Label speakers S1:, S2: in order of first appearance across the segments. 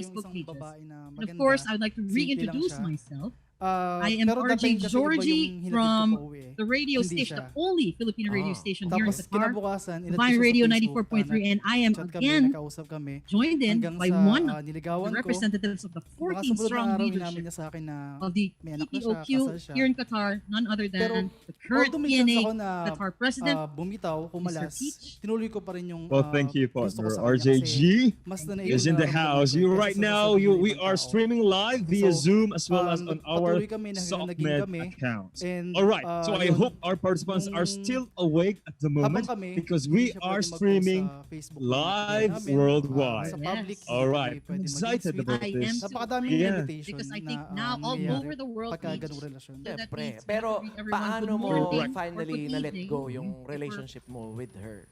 S1: Facebook pages. And of
S2: maganda,
S1: course, I would like to
S2: simple lang
S1: reintroduce
S2: siya.
S1: myself. I am
S2: Pero that time
S1: RJ
S2: kasi iba yung
S1: Georgie
S2: hinatid ko
S1: from
S2: pa uwi
S1: the radio
S2: Hindi
S1: station,
S2: siya.
S1: the only Filipino radio station here in
S2: Tapos
S1: Qatar,
S2: kinabukasan, inad ko
S1: Gabay
S2: siya sa
S1: Radio
S2: Facebook,
S1: 94.3, and I am
S2: nag-chat kami,
S1: again
S2: nakausap kami,
S1: joined in
S2: hanggang
S1: by
S2: sa
S1: one of the
S2: niligawan ko.
S1: representatives of the
S2: Baka
S1: 14
S2: sumunod na
S1: strong
S2: araw, inamin
S1: leadership
S2: niya sa akin na
S1: of the
S2: may anak na siya,
S1: PPOQ
S2: kasal siya.
S1: here in Qatar, none other
S2: Pero
S1: than the current
S2: although may chance
S1: PNA
S2: ako na
S1: Qatar president,
S2: bumitaw, kumalas,
S1: Peach.
S2: tinuloy ko pa rin yung
S3: Well, thank you,
S2: gusto ko
S3: partner.
S2: sa kanya kasi
S3: RJG
S2: mas
S3: is in the house. You right now, we are streaming live via Zoom as well as on our
S2: patuloy kami, naging
S3: SockMed
S2: kami.
S3: account.
S2: And,
S3: All right, so I
S2: yun,
S3: hope our participants are still awake at the moment
S2: kami,
S3: because
S2: hindi
S3: we
S2: siya
S3: are
S2: pwede mag-post
S3: streaming
S2: sa Facebook
S3: live
S2: namin.
S3: worldwide.
S2: Sa public,
S1: Yes.
S2: hindi
S3: All right,
S2: kami
S3: I'm
S2: pwede
S3: excited
S2: mag-switch.
S3: about
S1: I am
S3: this.
S1: so
S2: Napakadaming
S3: Yeah.
S2: limitation
S1: because I think
S2: na
S1: now all
S2: nangyayari
S1: over the world
S2: pagka
S1: needs
S2: ganung relasyon.
S1: So that
S4: Siyempre.
S1: means we
S4: Pero
S1: have to greet everyone,
S4: paano
S1: good
S4: mo
S1: morning,
S4: finally
S1: or good
S4: na-let
S1: evening.
S4: go yung relationship mo with her?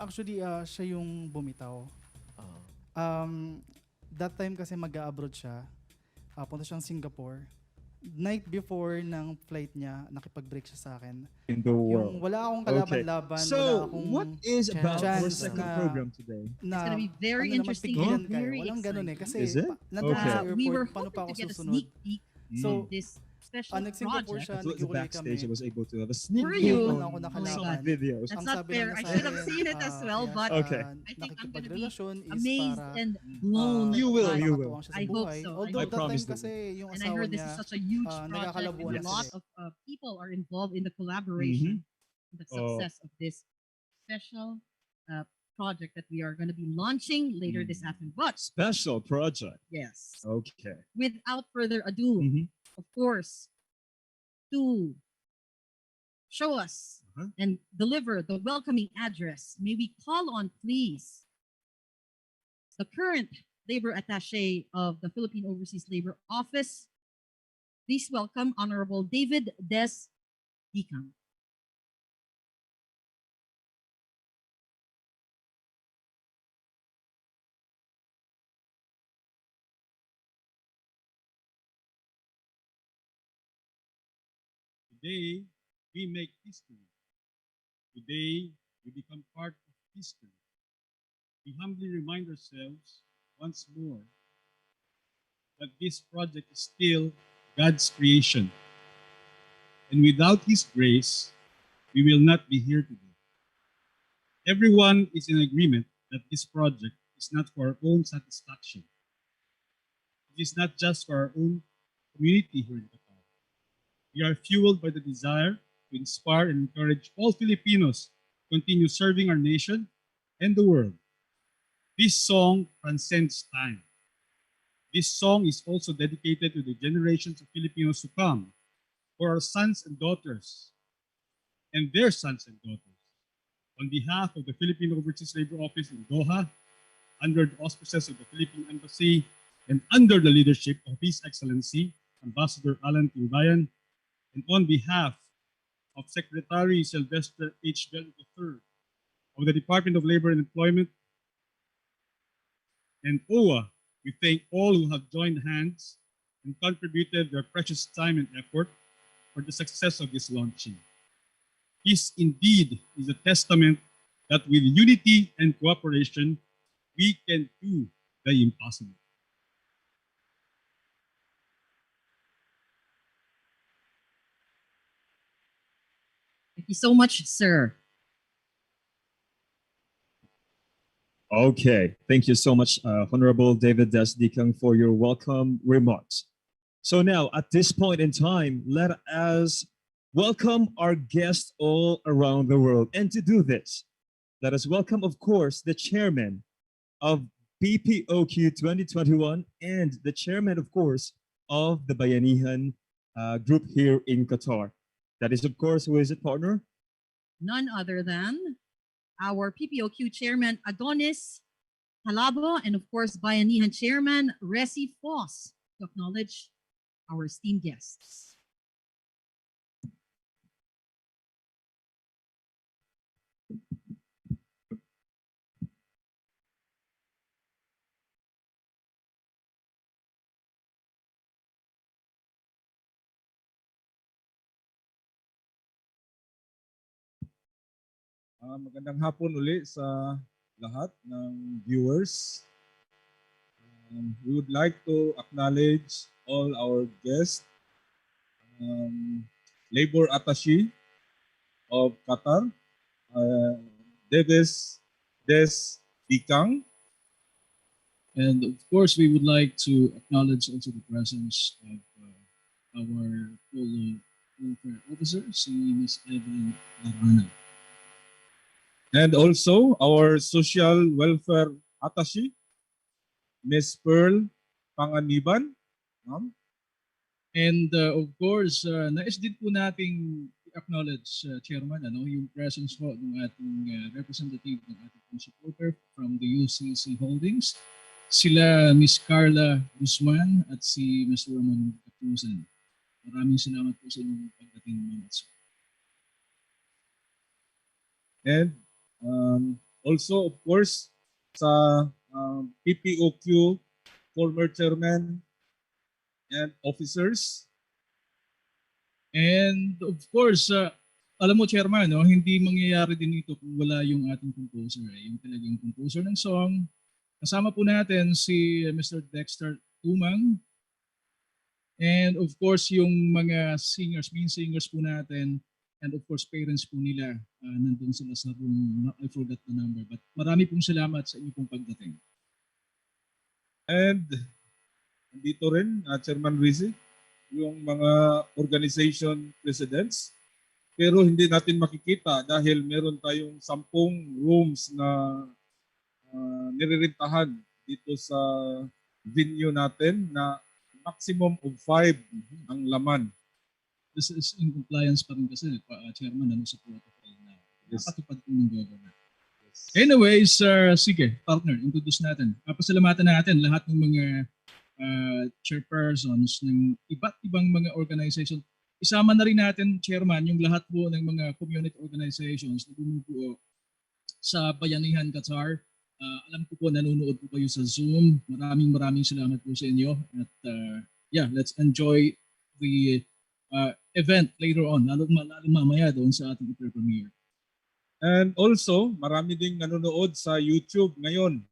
S2: Actually, siya yung bumitaw.
S4: Ah.
S2: That time kasi mag-abroad siya. Punta siyang Singapore. Night before ng flight niya, nakipag-break siya sa akin.
S3: In the world.
S2: Yung wala akong
S3: Okay.
S2: kalaban-laban, wala
S3: So,
S2: akong
S3: what is about our
S2: chance
S3: second
S2: na-
S3: program today?
S2: na,
S1: It's gonna be very
S2: na
S1: interesting
S2: magpigilan
S1: and
S2: kayo.
S1: very
S2: Walang ganun eh. Kasi
S3: Is it?
S2: nandun
S3: Okay.
S2: sa airport,
S1: we were
S2: paano pa
S1: hoping
S2: ako
S1: to get a
S2: susunod?
S1: sneak peek
S2: So,
S1: of this special
S2: nag-Singapore
S1: project.
S2: siya,
S3: At the
S2: nag-iulay
S3: backstage, I
S2: kami.
S3: was able to have a sneak
S1: Were
S3: peek
S1: you?
S2: Wala
S3: on
S2: ako
S1: Oh my
S2: nakalaban.
S3: some videos.
S1: That's
S2: Ang
S1: not
S2: sabi
S1: fair.
S2: lang
S1: I
S2: niya
S1: should
S2: sa
S1: have
S2: akin,
S1: seen it as well,
S2: yes,
S1: but
S3: Okay.
S1: I think I'm gonna be
S2: nakikipagrelasyon is
S1: amazed
S2: para
S1: and blown
S3: You will,
S1: by
S3: you
S2: makatuwang
S3: will.
S2: siya sa
S1: I hope
S2: buhay.
S1: so.
S2: Although
S3: I
S2: that time
S3: promise that
S2: kasi yung
S1: And I
S2: asawa
S1: heard this
S2: niya,
S1: is such a huge project
S2: nagkakalabuan
S1: and a
S2: sila
S1: lot
S2: eh.
S1: of people are involved in the collaboration, the
S3: Oh.
S1: success of this special project that we are going to be launching later this afternoon. But
S3: Special project.
S1: yes,
S3: Okay.
S1: without further ado, of course, to show us and deliver the welcoming address, may we call on, please, the current labor attaché of the Philippine Overseas Labor Office. Please welcome Honorable David Des Dicam.
S5: Today, we make history. Today, we become part of history. We humbly remind ourselves once more that this project is still God's creation. And without His grace, we will not be here today. Everyone is in agreement that this project is not for our own satisfaction. It is not just for our own community here in Qatar. We are fueled by the desire to inspire and encourage all Filipinos to continue serving our nation and the world. This song transcends time. This song is also dedicated to the generations of Filipinos to come, for our sons and daughters, and their sons and daughters. On behalf of the Filipino Overseas Labor Office in Doha, under the auspices of the Philippine Embassy, and under the leadership of His Excellency, Ambassador Alan Timbayan, and on behalf of Secretary Sylvester H. Bello III of the Department of Labor and Employment and OWWA, we thank all who have joined hands and contributed their precious time and effort for the success of this launching. This indeed is a testament that with unity and cooperation, we can do the impossible.
S1: Thank you so much, sir.
S3: Okay, thank you so much, Honorable David Desdikang, for your welcome remarks. So now, at this point in time, let us welcome our guests all around the world. And to do this, let us welcome, of course, the chairman of BPOQ 2021 and the chairman, of course, of the Bayanihan group here in Qatar. That is, of course, who is it, partner?
S1: None other than our PPOQ chairman, Adonis Halabo, and of course, Bayanihan chairman, Resi Foss, to acknowledge our esteemed guests.
S6: Magandang hapon uli sa lahat ng viewers.
S5: We would like to acknowledge all our guests, labor attaché of Qatar, uh, Davis Des Dikang. And of course, we would like to acknowledge also the presence of our fellow welfare officer, si Ms. Evelyn Larana. And also our social welfare attaché, Ms. Pearl Panganiban. Ma'am. And of course, nais din po nating acknowledge, Chairman, yung presence po ng ating representative ng ating supporter from the UCC Holdings, sila Miss Carla Guzman at si Mr. Ramon Katusan. Maraming salamat po sa inyong pagdating, Ma'am. And also, of course, sa PPOQ former chairman and officers. And of course, alam mo, Chairman, hindi mangyayari din ito kung wala yung ating composer. Yung talagang composer ng song. Kasama po natin si Mr. Dexter Tumang. And of course, yung mga singers, main singers po natin. And of course, parents po nila. Nandun sila sa room. I forgot the number. But marami pong salamat sa inyong pong pagdating. And dito rin, Chairman Rizzi, yung mga organization presidents. Pero hindi natin makikita dahil meron tayong 10 rooms na nirerentahan dito sa venue natin na maximum of 5 ang laman. This is in compliance pa rin kasi, Chairman, sa protocol na nakatupad po ng government. Yes. Anyways, sige, partner, introduce natin. Pasalamatan natin lahat ng mga chairpersons ng iba't ibang mga organization. Isama na rin natin, Chairman, yung lahat po ng mga community organizations na bumubuo sa Bayanihan, Qatar. Alam ko po, nanonood po kayo sa Zoom. Maraming salamat po sa inyo. At yeah, let's enjoy the event later on, lalo mamaya doon sa ating premiere. And also, marami ding nanonood sa YouTube ngayon.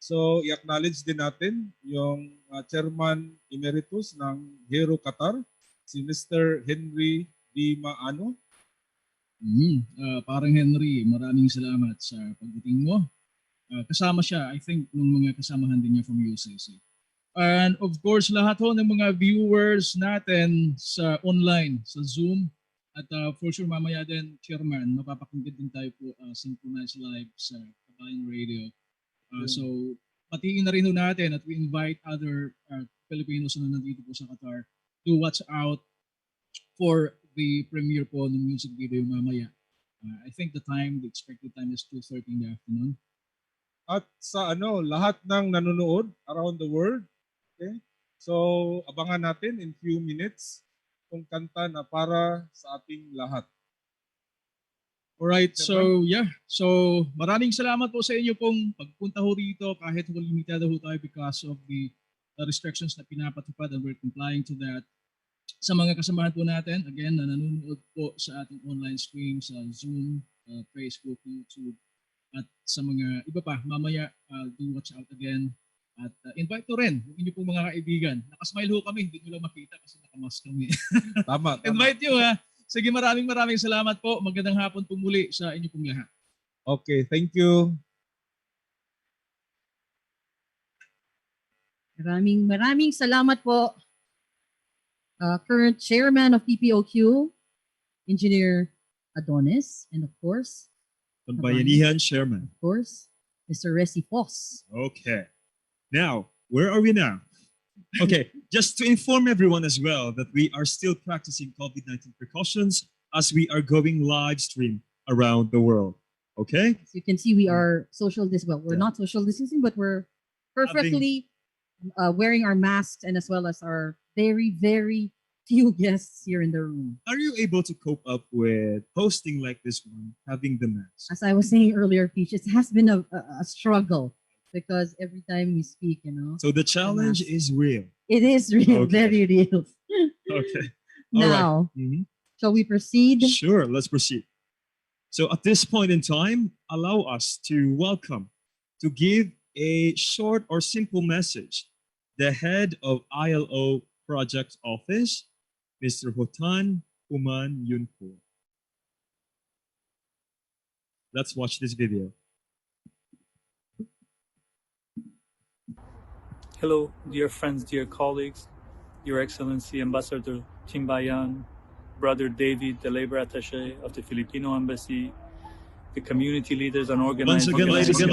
S5: So, i-acknowledge din natin yung Chairman Emeritus ng Hero Qatar, si Mr. Henry D. Maano. Parang Henry, maraming salamat sa pagdating mo. Kasama siya, I think, ng mga kasamahan din niya from UCC. And of course, lahat ho ng mga viewers natin sa online, sa Zoom, at for sure mamaya din, Chairman, mapapakinggan din tayo po synchronized live sa Kabayan Radio. So, patiin na rin natin at we invite other Filipinos na nandito po sa Qatar to watch out for the premiere po ng music video mamaya. I think the expected time is 2:30 in the afternoon. At sa lahat ng nanonood around the world, okay? So, abangan natin in few minutes kung kanta na para sa ating lahat. Alright, so yeah. So maraming salamat po sa inyo pong pagpunta ho rito kahit limitado ho tayo because of the restrictions na pinapatupad and we're complying to that. Sa mga kasamahan po natin, again, na nanonood po sa ating online stream sa Zoom, Facebook, YouTube, at sa mga iba pa, mamaya do watch out again. At invite to rin yung inyo pong mga kaibigan. Nakasmile ho kami, hindi nyo lang makita kasi nakamask kami. Tama. Invite nyo ha. Sige, maraming salamat po. Magandang hapon po muli sa inyo pong lahat. Okay, thank you.
S1: Maraming salamat po. Current Chairman of PPOQ, Engineer Adonis, and of course,
S3: Bayanihan Chairman.
S1: Of course, Mr. Resi Foss.
S3: Okay. Now, where are we now? Okay, just to inform everyone as well that we are still practicing COVID-19 precautions as we are going live stream around the world. Okay?
S1: As you can see, we are we're not social distancing, but we're perfectly wearing our masks and as well as our very, very few guests here in the room.
S3: Are you able to cope up with hosting like this one, having the mask?
S1: As I was saying earlier, Peach, it has been a struggle. Because every time we speak,
S3: So the challenge is real.
S1: It is real,
S3: Okay.
S1: very real.
S3: Okay. All right.
S1: Now, shall we proceed?
S3: Sure, let's proceed. So at this point in time, allow us to give a short or simple message. The head of ILO Project Office, Mr. Hotan Human Yunpo. Let's watch this video.
S6: Hello, dear friends, dear colleagues, Your Excellency Ambassador Timbayan, Brother David, the Labor Attaché of the Filipino Embassy, the community leaders and
S3: Once
S6: organizers
S3: again, ladies and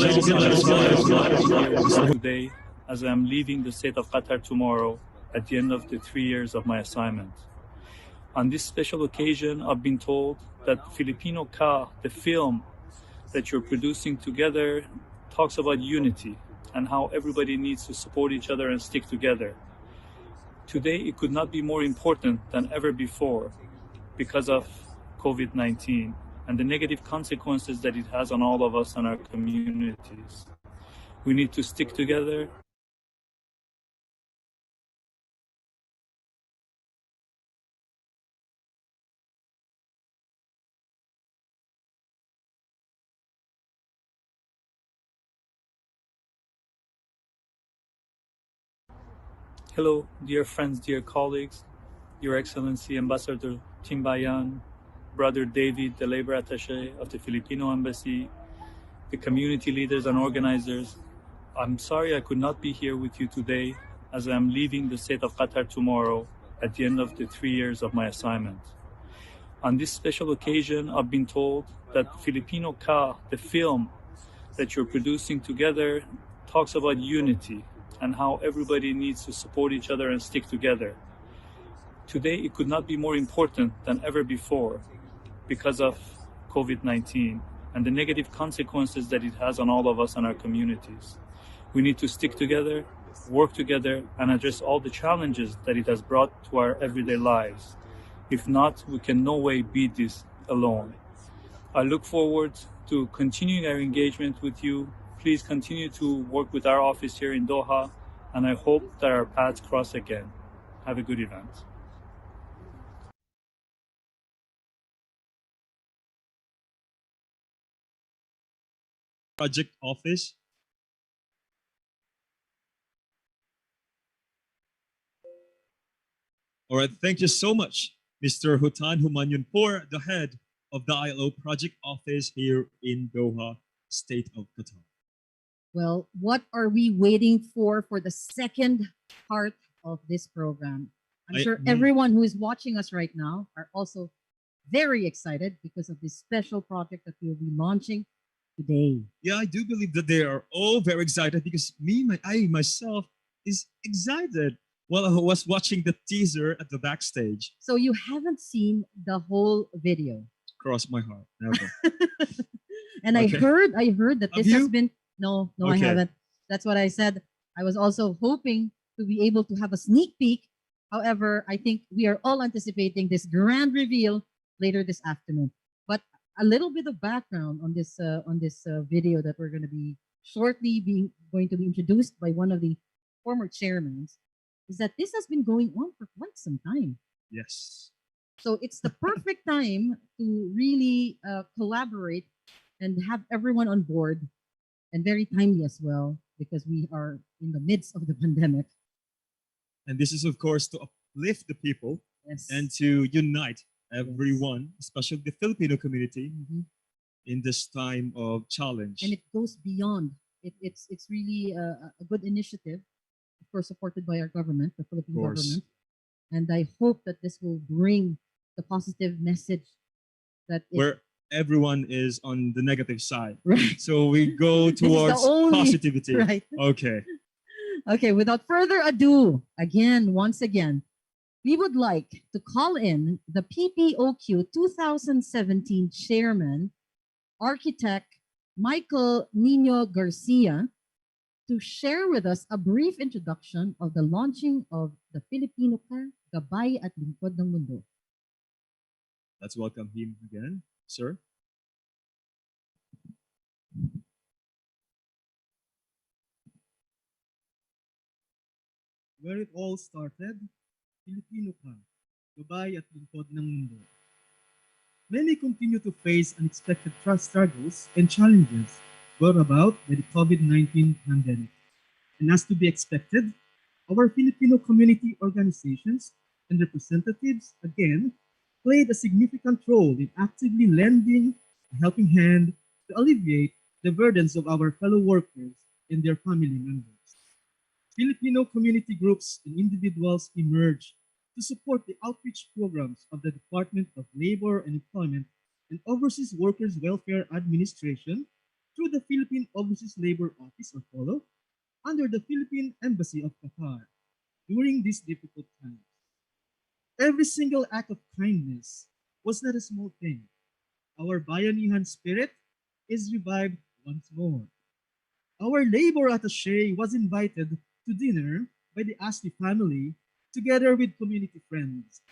S3: gentlemen,
S6: today, as I am leaving the state of Qatar tomorrow at the end of the 3 years of my assignment. On this special occasion, I've been told that Filipino Ka, the film that you're producing together, talks about unity and how everybody needs to support each other and stick together. Today, it could not be more important than ever before because of COVID-19 and the negative consequences that it has on all of us and our communities. We need to stick together. Hello, dear friends, dear colleagues, Your Excellency Ambassador Timbayan, Brother David, the Labor Attaché of the Filipino Embassy, the community leaders and organizers. I'm sorry I could not be here with you today as I am leaving the state of Qatar tomorrow at the end of the 3 years of my assignment. On this special occasion, I've been told that Filipino Ka, the film that you're producing together, talks about unity and how everybody needs to support each other and stick together. Today, it could not be more important than ever before because of COVID-19 and the negative consequences that it has on all of us and our communities. We need to stick together, work together, and address all the challenges that it has brought to our everyday lives. If not, we can no way beat this alone. I look forward to continuing our engagement with you. Please continue to work with our office here in Doha, and I hope that our paths cross again. Have a good event.
S3: Project Office. All right, thank you so much, Mr. Hutan Humanyon, for the head of the ILO Project Office here in Doha, State of Qatar.
S1: Well, what are we waiting for the second part of this program? I'm sure everyone who is watching us right now are also very excited because of this special project that we'll be launching today.
S3: Yeah, I do believe that they are all very excited because I myself is excited while I was watching the teaser at the backstage.
S1: So you haven't seen the whole video.
S3: Cross my heart, never.
S1: And
S3: Okay.
S1: I heard that
S3: Have
S1: this has
S3: you?
S1: been no, I
S3: Okay.
S1: haven't. That's what I said. I was also hoping to be able to have a sneak peek. However, I think we are all anticipating this grand reveal later this afternoon. But a little bit of background on this video that we're going to be shortly going to be introduced by one of the former chairmen is that this has been going on for quite some time.
S3: Yes.
S1: So it's the perfect time to really collaborate and have everyone on board, and very timely as well because we are in the midst of the pandemic.
S3: And this is, of course, to uplift the people
S1: Yes.
S3: and to unite everyone, especially the Filipino community, in this time of challenge.
S1: And it goes beyond. It's really a good initiative, of course, supported by our government, the Philippine government. And I hope that this will bring the positive message that
S3: Where everyone is on the negative side.
S1: Right.
S3: So we go
S1: This is the
S3: towards
S1: only-
S3: positivity.
S1: Right.
S3: Okay.
S1: Okay, without further ado, once again, we would like to call in the PPOQ 2017 chairman, architect Michael Nino Garcia, to share with us a brief introduction of the launching of the Filipino Ka, Gabay at Lingkod ng Mundo.
S3: Let's welcome him again, sir.
S7: Where it all started, Filipino Ka, Gabay at Lingkod ng Mundo. Many continue to face unexpected trust struggles and challenges brought about by the COVID-19 pandemic. And as to be expected, our Filipino community organizations and representatives again played a significant role in actively lending a helping hand to alleviate the burdens of our fellow workers and their family members. Filipino community groups and individuals emerged to support the outreach programs of the Department of Labor and Employment and Overseas Workers Welfare Administration through the Philippine Overseas Labor Office or POLO under the Philippine Embassy of Qatar during these difficult times. Every single act of kindness was not a small thing. Our bayanihan spirit is revived once more. Our labor attaché was invited to dinner by the Ashley family together with community friends.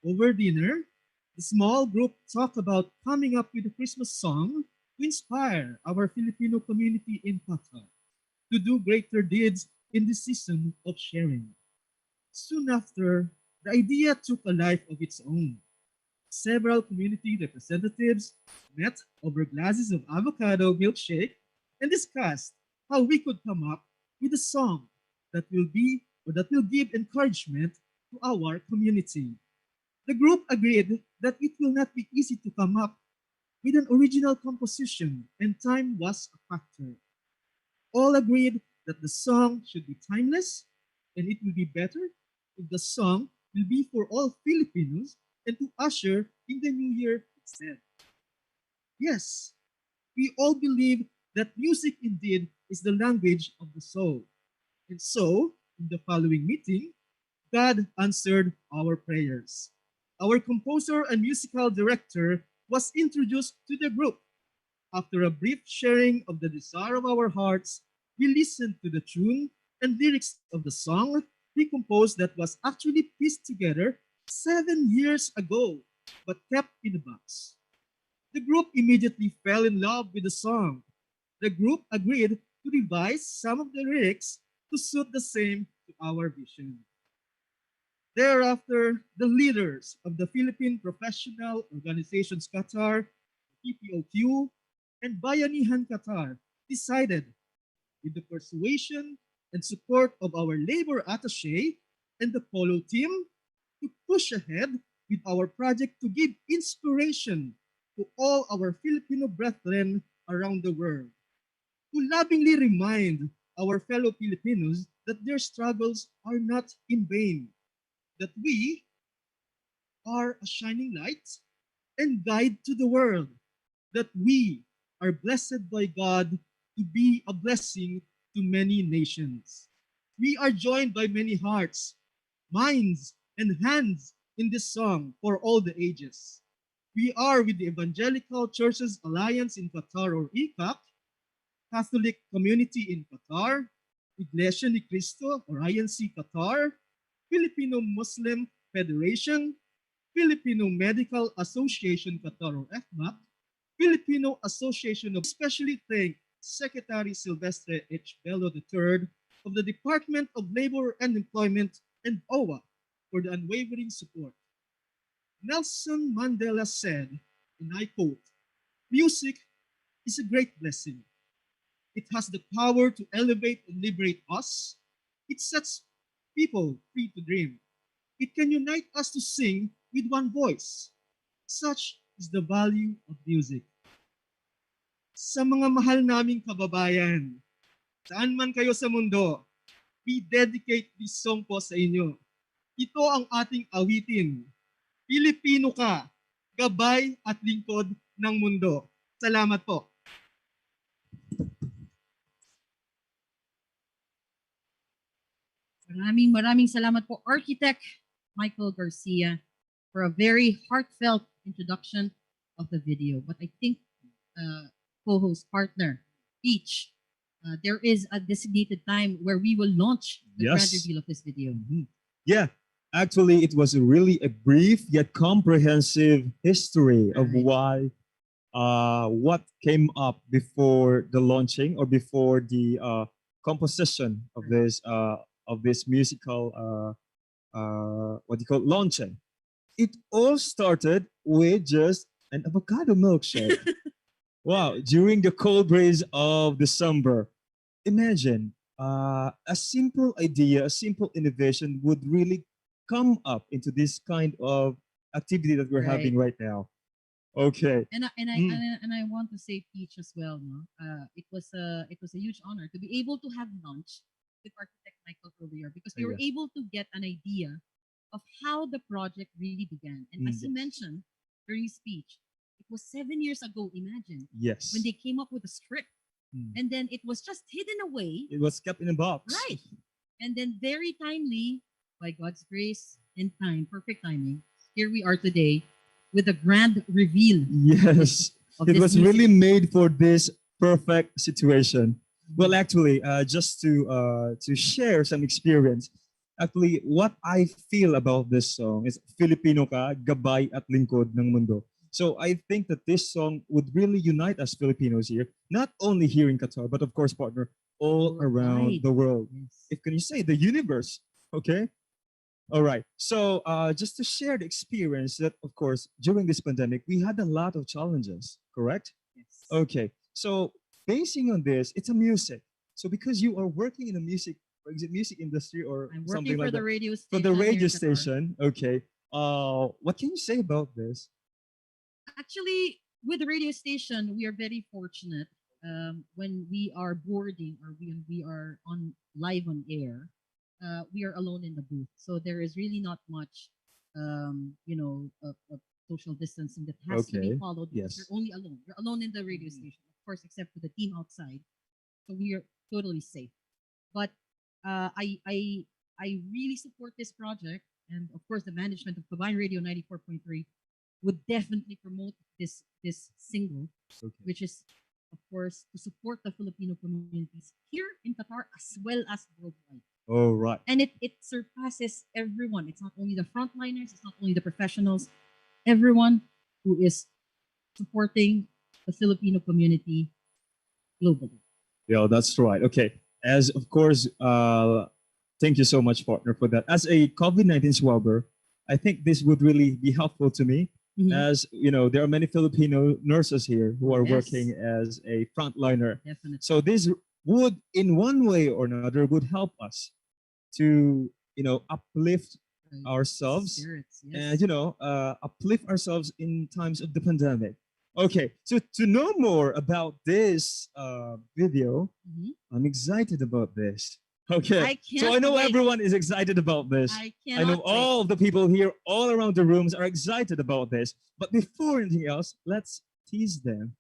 S7: Over dinner, the small group talked about coming up with a Christmas song to inspire our Filipino community in Qatar to do greater deeds in this season of sharing. Soon after, the idea took a life of its own. Several community representatives met over glasses of avocado milkshake and discussed how we could come up with a song that will be or that will give encouragement to our community. The group agreed that it will not be easy to come up with an original composition and time was a factor. All agreed that the song should be timeless and it will be better if the song will be for all Filipinos and to usher in the new year itself. Yes, we all believe that music indeed is the language of the soul. And so, in the following meeting, God answered our prayers. Our composer and musical director was introduced to the group. After a brief sharing of the desire of our hearts, we listened to the tune and lyrics of the song we composed that was actually pieced together 7 years ago, but kept in a box. The group immediately fell in love with the song. The group agreed to revise some of the lyrics to suit the same to our vision. Thereafter, the leaders of the Philippine Professional Organizations Qatar, PPOQ, and Bayanihan Qatar decided, with the persuasion and support of our labor attaché and the polo team, to push ahead with our project to give inspiration to all our Filipino brethren around the world, to lovingly remind our fellow Filipinos that their struggles are not in vain, that we are a shining light and guide to the world, that we are blessed by God to be a blessing to many nations. We are joined by many hearts, minds, and hands in this song for all the ages. We are with the Evangelical Churches Alliance in Qatar or ICAC, Catholic Community in Qatar, Iglesia ni Cristo or INC Qatar, Filipino Muslim Federation, Filipino Medical Association Qatar or FMAC, Filipino Association of especially thank Secretary Silvestre H. Bello III of the Department of Labor and Employment and OWWA for the unwavering support. Nelson Mandela said, and I quote, "Music is a great blessing. It has the power to elevate and liberate us. It sets people free to dream. It can unite us to sing with one voice. Such is the value of music." Sa mga mahal naming kababayan, saan man kayo sa mundo, we dedicate this song po sa inyo. Ito ang ating awitin. Pilipino ka, gabay at lingkod ng mundo. Salamat po.
S1: Maraming salamat po, Architect Michael Garcia, for a very heartfelt introduction of the video. But I think, co-host partner, each, there is a designated time where we will launch the grand
S3: Yes.
S1: reveal of this video.
S3: Yeah, actually, it was really a brief yet comprehensive history of
S1: Right.
S3: why, what came up before the launching or before the composition of this musical what do you call it, launching. It all started with just an avocado milkshake. Wow, during the cold breeze of December, imagine a simple idea, a simple innovation would really come up into this kind of activity that we're having right now. Okay.
S1: And I want to say, Peach, as well. No, it was a huge honor to be able to have lunch with Architect Michael earlier, because we were
S3: Yeah.
S1: able to get an idea of how the project really began. And as he
S3: Yes.
S1: mentioned during his speech, it was 7 years ago. Imagine
S3: Yes.
S1: when they came up with a script, and then it was just hidden away,
S3: It was kept in a box.
S1: right? And then very timely, by God's grace and time, perfect timing, here we are today with a grand reveal.
S3: Yes.
S1: Of
S3: It
S1: this
S3: was
S1: music.
S3: really made for this perfect situation. Well, actually, just to share some experience, actually, what I feel about this song is Filipino ka, Gabay at Lingkod ng mundo. So I think that this song would really unite us Filipinos here, not only here in Qatar, but of course, partner, all around
S1: Worldwide.
S3: the world.
S1: Yes.
S3: If can you say the universe? Okay. All right. So just to share the experience that, of course, during this pandemic, we had a lot of challenges, correct?
S1: Yes.
S3: Okay. So basing on this, it's a music. So because you are working in the music, or is it music industry or
S1: I'm
S3: something
S1: working for
S3: like
S1: the
S3: that?
S1: radio
S3: For
S1: station.
S3: the
S1: here in
S3: radio
S1: Qatar.
S3: station. Okay. What can you say about this?
S1: Actually, with the radio station, we are very fortunate. When we are boarding, or when we are on live on air, we are alone in the booth. So there is really not much, of social distancing that has to be
S3: Okay.
S1: followed, because
S3: Yes.
S1: you're only alone. You're alone in the radio station, of course, except for the team outside. So we are totally safe. But I really support this project, and of course, the management of Combined Radio 94.3 would definitely promote this single,
S3: Okay.
S1: which is, of course, to support the Filipino communities here in Qatar as well as worldwide.
S3: All right.
S1: And it surpasses everyone. It's not only the frontliners, it's not only the professionals, everyone who is supporting the Filipino community globally.
S3: Yeah, that's right. Okay. As of course, thank you so much, partner, for that. As a COVID-19 swabber, I think this would really be helpful to me.
S1: Mhm.
S3: As you know, there are many Filipino nurses here who are
S1: Yes.
S3: working as a frontliner.
S1: Definitely.
S3: So this would, in one way or another, would help us to uplift
S1: Right.
S3: ourselves
S1: Spirits, yes.
S3: and uplift ourselves in times of the pandemic. Okay, so to know more about this video,
S1: Mhm.
S3: I'm excited about this. Okay,
S1: I
S3: so I
S1: can't
S3: know
S1: wait.
S3: everyone is excited about this.
S1: I
S3: I know
S1: cannot
S3: all of the people here, all around the rooms, are excited about this. But before anything else, let's tease them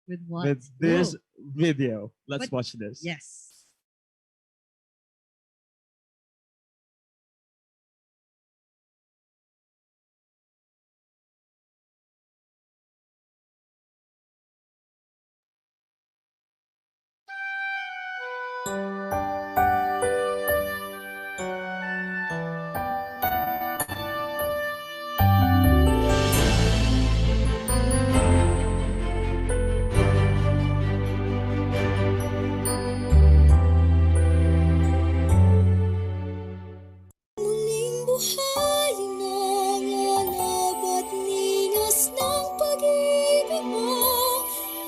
S1: With what?
S3: with this
S1: Oh,
S3: video. Let's
S1: But-
S3: watch this.
S1: yes.
S8: Muling buhay nangangarap at ningas ng pag-ibig mo.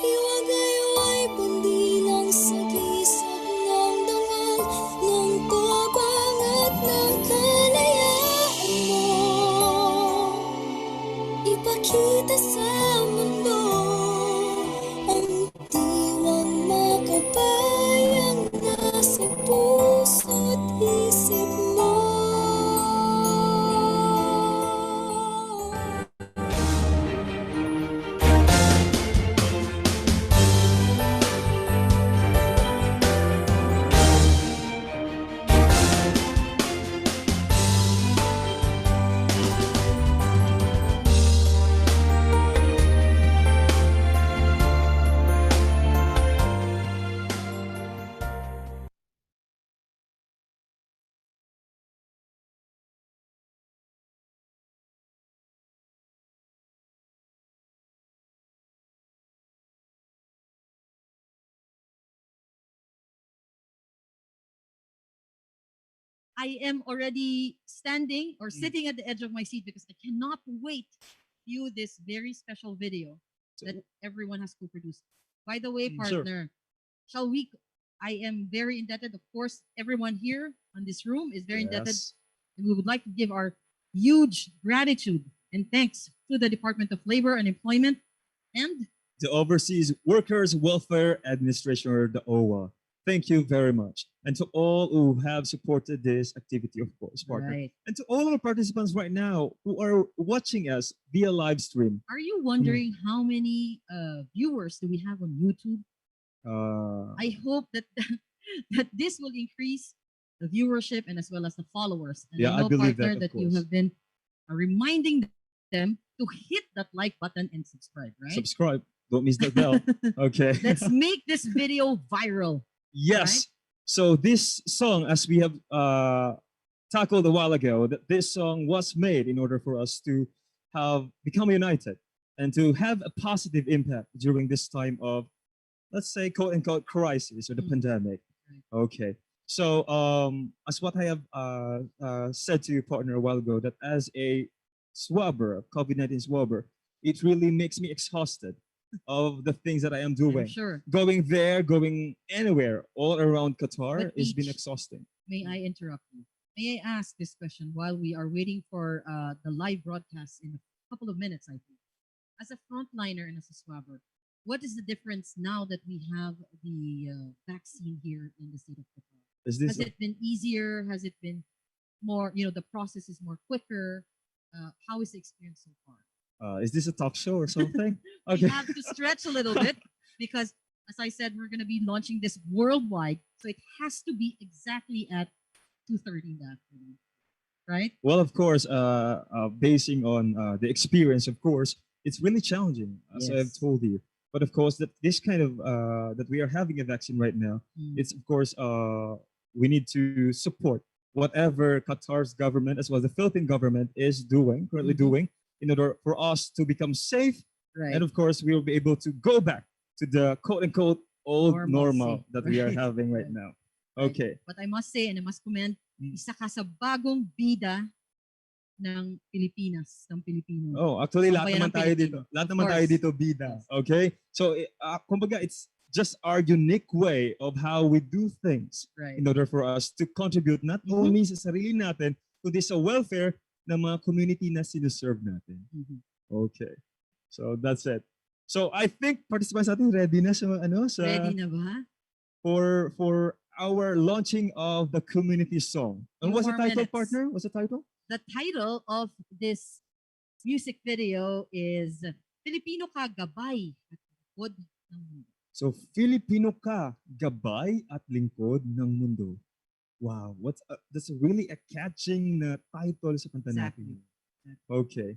S8: Iwagayway pandilang sa kisap ng dangal ng tabang at ng kalayaan mo. Ipakita sa mundo ang diwang makabayang nasa puso't isip mo.
S1: I am already standing or sitting at the edge of my seat because I cannot wait to view this very special video that everyone has co-produced. By the way,
S3: Sure.
S1: partner, shall we? I am very indebted. Of course, everyone here on this room is very indebted,
S3: Yes.
S1: and we would like to give our huge gratitude and thanks to the Department of Labor and Employment and
S3: The Overseas Workers Welfare Administration, or the OWWA. Thank you very much. And to all who have supported this activity, of course, partner.
S1: right.
S3: And to all our participants right now who are watching us via live stream.
S1: Are you wondering how many viewers do we have on YouTube? I hope that that this will increase the viewership and as well as the followers. And
S3: Yeah, I
S1: I know,
S3: believe that,
S1: partner,
S3: of
S1: that you
S3: course.
S1: have been reminding them to hit that like button and subscribe, right?
S3: Subscribe. Don't miss the bell. Okay.
S1: Let's make this video viral.
S3: Yes. So this song, as we have tackled a while ago, that this song was made in order for us to have become united and to have a positive impact during this time of, let's say, quote unquote crisis or the pandemic. Okay. So as what I have said to you, partner, a while ago, that as a swabber, COVID-19 swabber, it really makes me exhausted of the things that I am doing.
S1: I'm sure.
S3: Going there, going anywhere, all around Qatar,
S1: But
S3: has been
S1: each-
S3: exhausting.
S1: May I interrupt you? May I ask this question while we are waiting for the live broadcast in a couple of minutes, I think. As a frontliner and as a swabber, what is the difference now that we have the vaccine here in the state of Qatar?
S3: Is this
S1: Has it been easier? Has it been more, the process is more quicker? How is the experience so far?
S3: is this a talk show or something?
S1: We
S3: Okay.
S1: have to stretch a little bit because, as I said, we're going to be launching this worldwide. So it has to be exactly at 2:30 in the afternoon, right?
S3: Well, of course, basing on the experience, of course, it's really challenging, as I've
S1: Yes.
S3: told you. But of course, that this kind of that we are having a vaccine right now,
S1: Mm.
S3: it's of course we need to support whatever Qatar's government as well as the Philippine government is doing currently
S1: Mhm.
S3: doing in order for us to become safe,
S1: Right.
S3: and of course we will be able to go back to the quote unquote old
S1: Normalcy.
S3: normal that we are
S1: Right.
S3: having right
S1: Right.
S3: now.
S1: Right.
S3: Okay.
S1: But I must say and I must commend,
S3: Mm.
S1: isa ka sa bagong bida ng Pilipinas, ng Pilipino.
S3: Oh, actually, lahat
S1: Sambayan
S3: naman
S1: ng
S3: tayo
S1: Pilipino.
S3: dito. Lahat
S1: Of
S3: naman tayo
S1: course.
S3: dito bida.
S1: Yes.
S3: Okay? So, kumbaga, it's just our unique way of how we do things
S1: Right.
S3: in order for us to contribute not
S1: Mhm.
S3: only sa sarili natin, kundi sa welfare ng mga community na sinuserve natin.
S1: Mhm.
S3: Okay. So, that's it. So, I think participants natin ready na sa,
S1: Ready na ba?
S3: for our launching of the community song. And
S1: Few
S3: what's the
S1: more
S3: title,
S1: minutes.
S3: partner? What's the title?
S1: The title of this music video is Filipino Ka Gabay at Lingkod ng Mundo.
S3: So, Filipino ka, gabay at lingkod ng mundo. Wow, that's really a catching na title sa kanta
S1: Exactly.
S3: natin. Okay.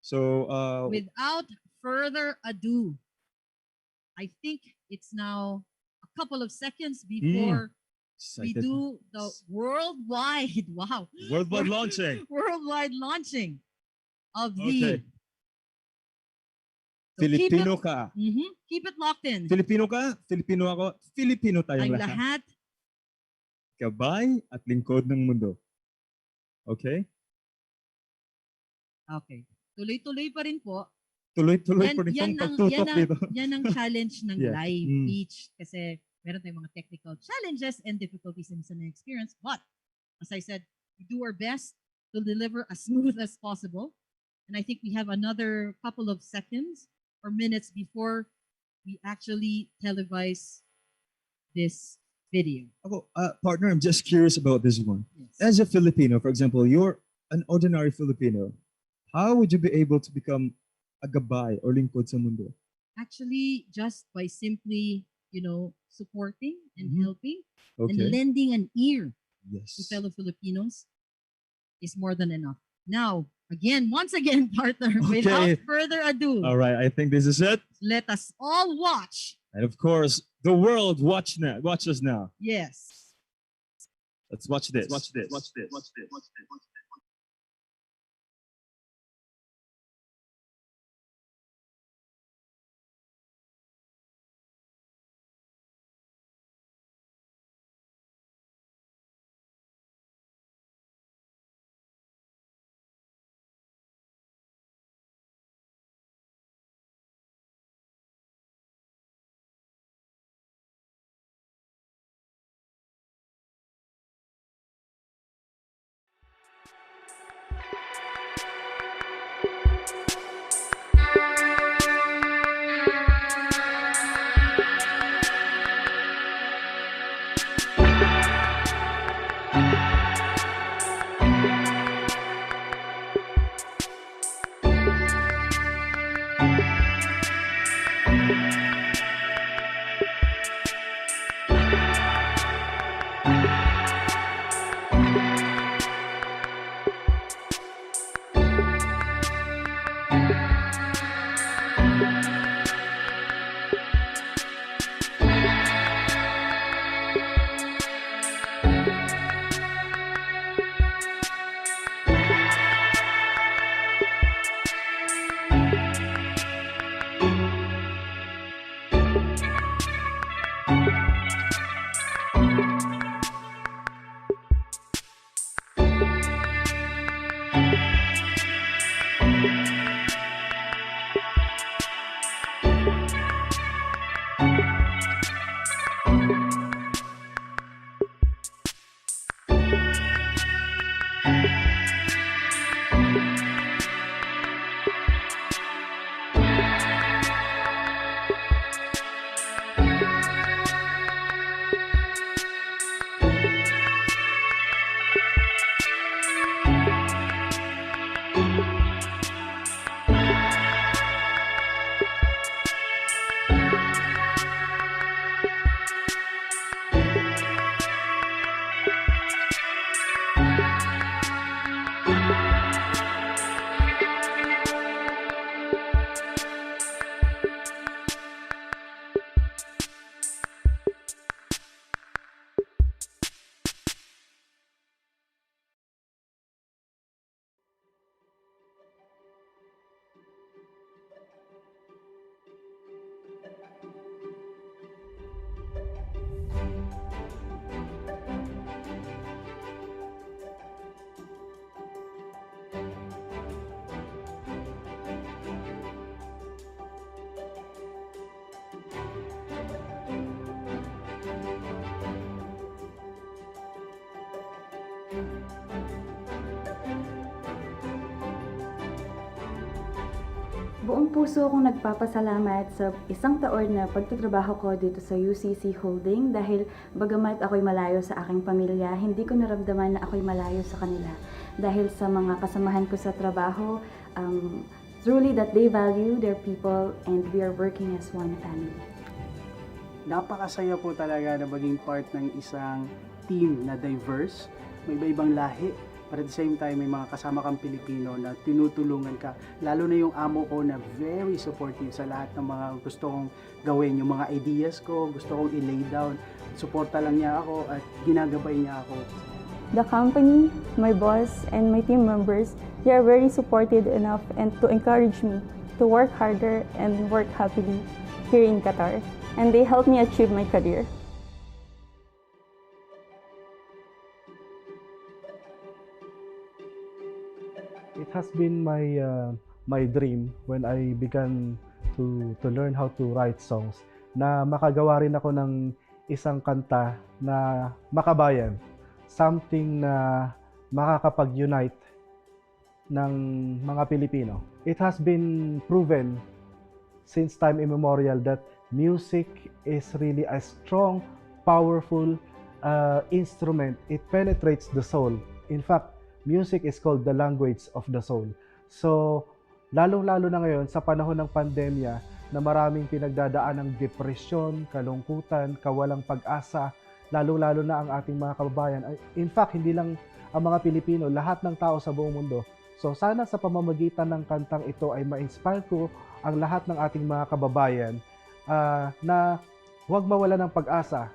S3: So,
S1: Without further ado, I think it's now a couple of seconds before we
S3: excited.
S1: do the worldwide, wow,
S3: Worldwide launching.
S1: worldwide launching of
S3: Okay.
S1: the So
S3: Filipino ka.
S1: keep it locked in.
S3: Filipino ka, Filipino ako, Filipino tayong
S1: Ang
S3: lahat.
S1: lahat,
S3: Gabay at lingkod ng mundo. Okay?
S1: okay. Tuloy-tuloy pa rin po.
S3: Tuloy-tuloy pa rin itong pagtutok dito.
S1: Yan ang challenge ng
S3: Yeah.
S1: live
S3: Mm.
S1: beach kasi meron tayong mga technical challenges and difficulties in the experience. But, as I said, we do our best to deliver as smooth as possible. And I think we have another couple of seconds or minutes before we actually televise this video.
S3: Ako, partner, I'm just curious about this one.
S1: Yes.
S3: As a Filipino, for example, you're an ordinary Filipino. How would you be able to become a gabay or lingkod sa mundo?
S1: Actually, just by simply, supporting and
S3: Mhm.
S1: helping
S3: Okay.
S1: and lending an ear to
S3: Yes.
S1: fellow Filipinos is more than enough. Now, once again, partner,
S3: Okay.
S1: without further ado,
S3: All right, I think this is it.
S1: let us all watch.
S3: And of course, the world watch us now.
S1: Yes.
S3: Let's watch this.
S5: Watch this.
S9: Buong puso akong nagpapasalamat sa isang taon na pagtatrabaho ko dito sa UCC Holding dahil bagamat ako'y malayo sa aking pamilya, hindi ko naramdaman na ako'y malayo sa kanila. Dahil sa mga kasamahan ko sa trabaho, truly that they value their people and we are working as one family.
S10: Napakasaya po talaga na maging part ng isang team na diverse, may iba-ibang lahi. But at the same time, may mga kasama kang Pilipino na tinutulungan ka. Lalo na yung amo ko na very supportive sa lahat ng mga gusto kong gawin. Yung mga ideas ko, gusto kong i-lay down. Suporta lang niya ako at ginagabay niya ako.
S11: The company, my boss, and my team members, they are very supportive enough and to encourage me to work harder and work happily here in Qatar. And they help me achieve my career.
S12: It has been my dream when I began to learn how to write songs na makagawa rin ako ng isang kanta na makabayan, something na makakapag-unite ng mga Pilipino. It has been proven since time immemorial that music is really a strong, powerful instrument. It penetrates the soul. In fact, music is called the language of the soul. So, lalong-lalo na ngayon sa panahon ng pandemya na maraming pinagdadaan ng depresyon, kalungkutan, kawalang pag-asa, lalong-lalo na ang ating mga kababayan. In fact, hindi lang ang mga Pilipino, lahat ng tao sa buong mundo. So, sana sa pamamagitan ng kantang ito ay ma-inspire ko ang lahat ng ating mga kababayan na huwag mawala ng pag-asa.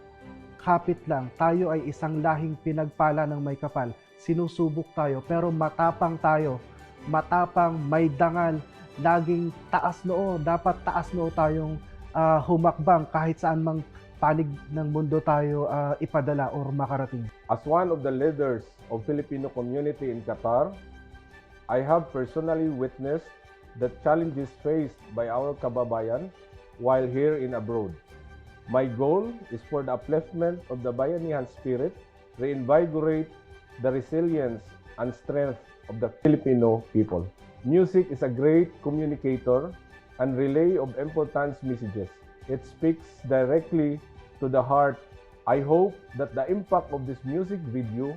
S12: Kapit lang, tayo ay isang lahing pinagpala ng may kapal. Sinusubok tayo, pero matapang tayo. Matapang, may dangal, laging taas noo. Dapat taas noo tayong humakbang kahit saan mang panig ng mundo tayo ipadala or makarating.
S13: As one of the leaders of Filipino community in Qatar, I have personally witnessed the challenges faced by our kababayan while here in abroad. My goal is for the upliftment of the Bayanihan spirit, reinvigorate the resilience and strength of the Filipino people. Music is a great communicator and relay of important messages. It speaks directly to the heart. I hope that the impact of this music video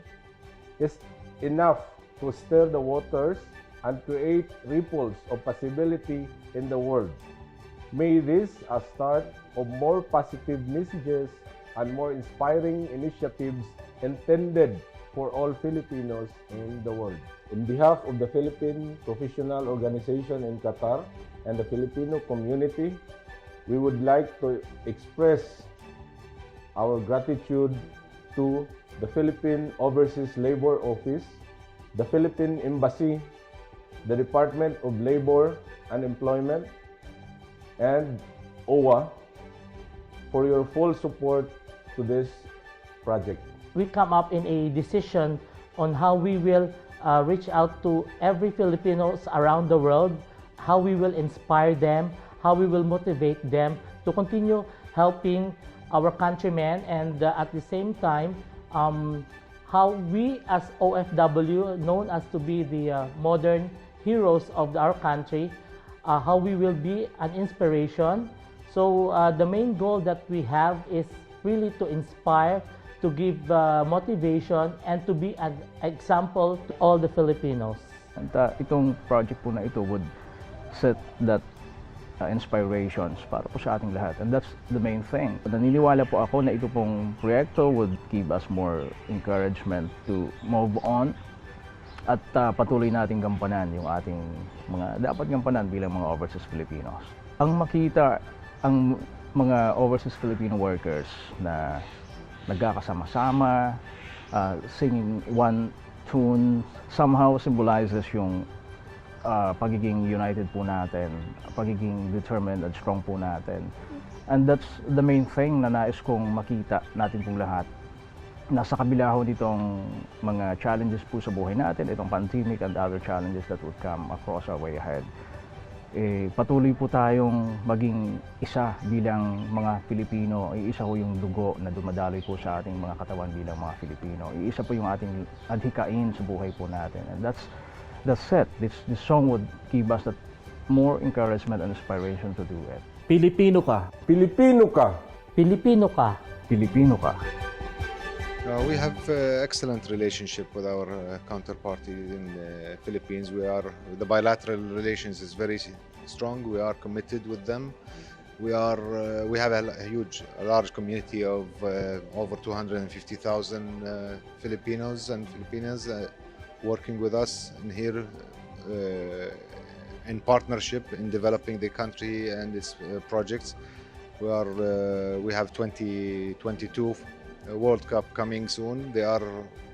S13: is enough to stir the waters and create ripples of possibility in the world. May this a start of more positive messages and more inspiring initiatives intended for all Filipinos in the world. In behalf of the Philippine Professional Organization in Qatar and the Filipino community, we would like to express our gratitude to the Philippine Overseas Labor Office, the Philippine Embassy, the Department of Labor and Employment, and OWWA for your full support to this project.
S14: We come up in a decision on how we will reach out to every Filipinos around the world, how we will inspire them, how we will motivate them to continue helping our countrymen, and at the same time, how we as OFW, known as to be the modern heroes of our country, how we will be an inspiration. So the main goal that we have is really to inspire, to give motivation, and to be an example to all the Filipinos.
S15: And itong project po na ito would set that inspirations para po sa ating lahat. And that's the main thing. Naniniwala po ako na ito pong proyekto would give us more encouragement to move on at patuloy nating gampanan yung ating mga dapat gampanan bilang mga overseas Filipinos. Ang makita ang mga overseas Filipino workers na nagkakasama-sama, singing one tune, somehow symbolizes yung pagiging united po natin, pagiging determined and strong po natin. And that's the main thing na nais kong makita natin pong lahat. Nasa kabila ho nitong mga challenges po sa buhay natin, itong pandemic and other challenges that would come across our way ahead. patuloy po tayong maging isa bilang mga Pilipino. Iisa po yung dugo na dumadaloy po sa ating mga katawan bilang mga Pilipino. Iisa po yung ating adhikain sa buhay po natin. And that's it. This song would give us that more encouragement and inspiration to do it.
S13: Pilipino ka. Pilipino ka.
S14: Pilipino ka.
S15: Pilipino ka.
S16: We have excellent relationship with our counterparty in the Philippines. The bilateral relations is very strong. We are committed with them. We have a large community of over 250,000 Filipinos and Filipinas working with us here in partnership in developing the country and its projects. We have 2022 World Cup coming soon. They are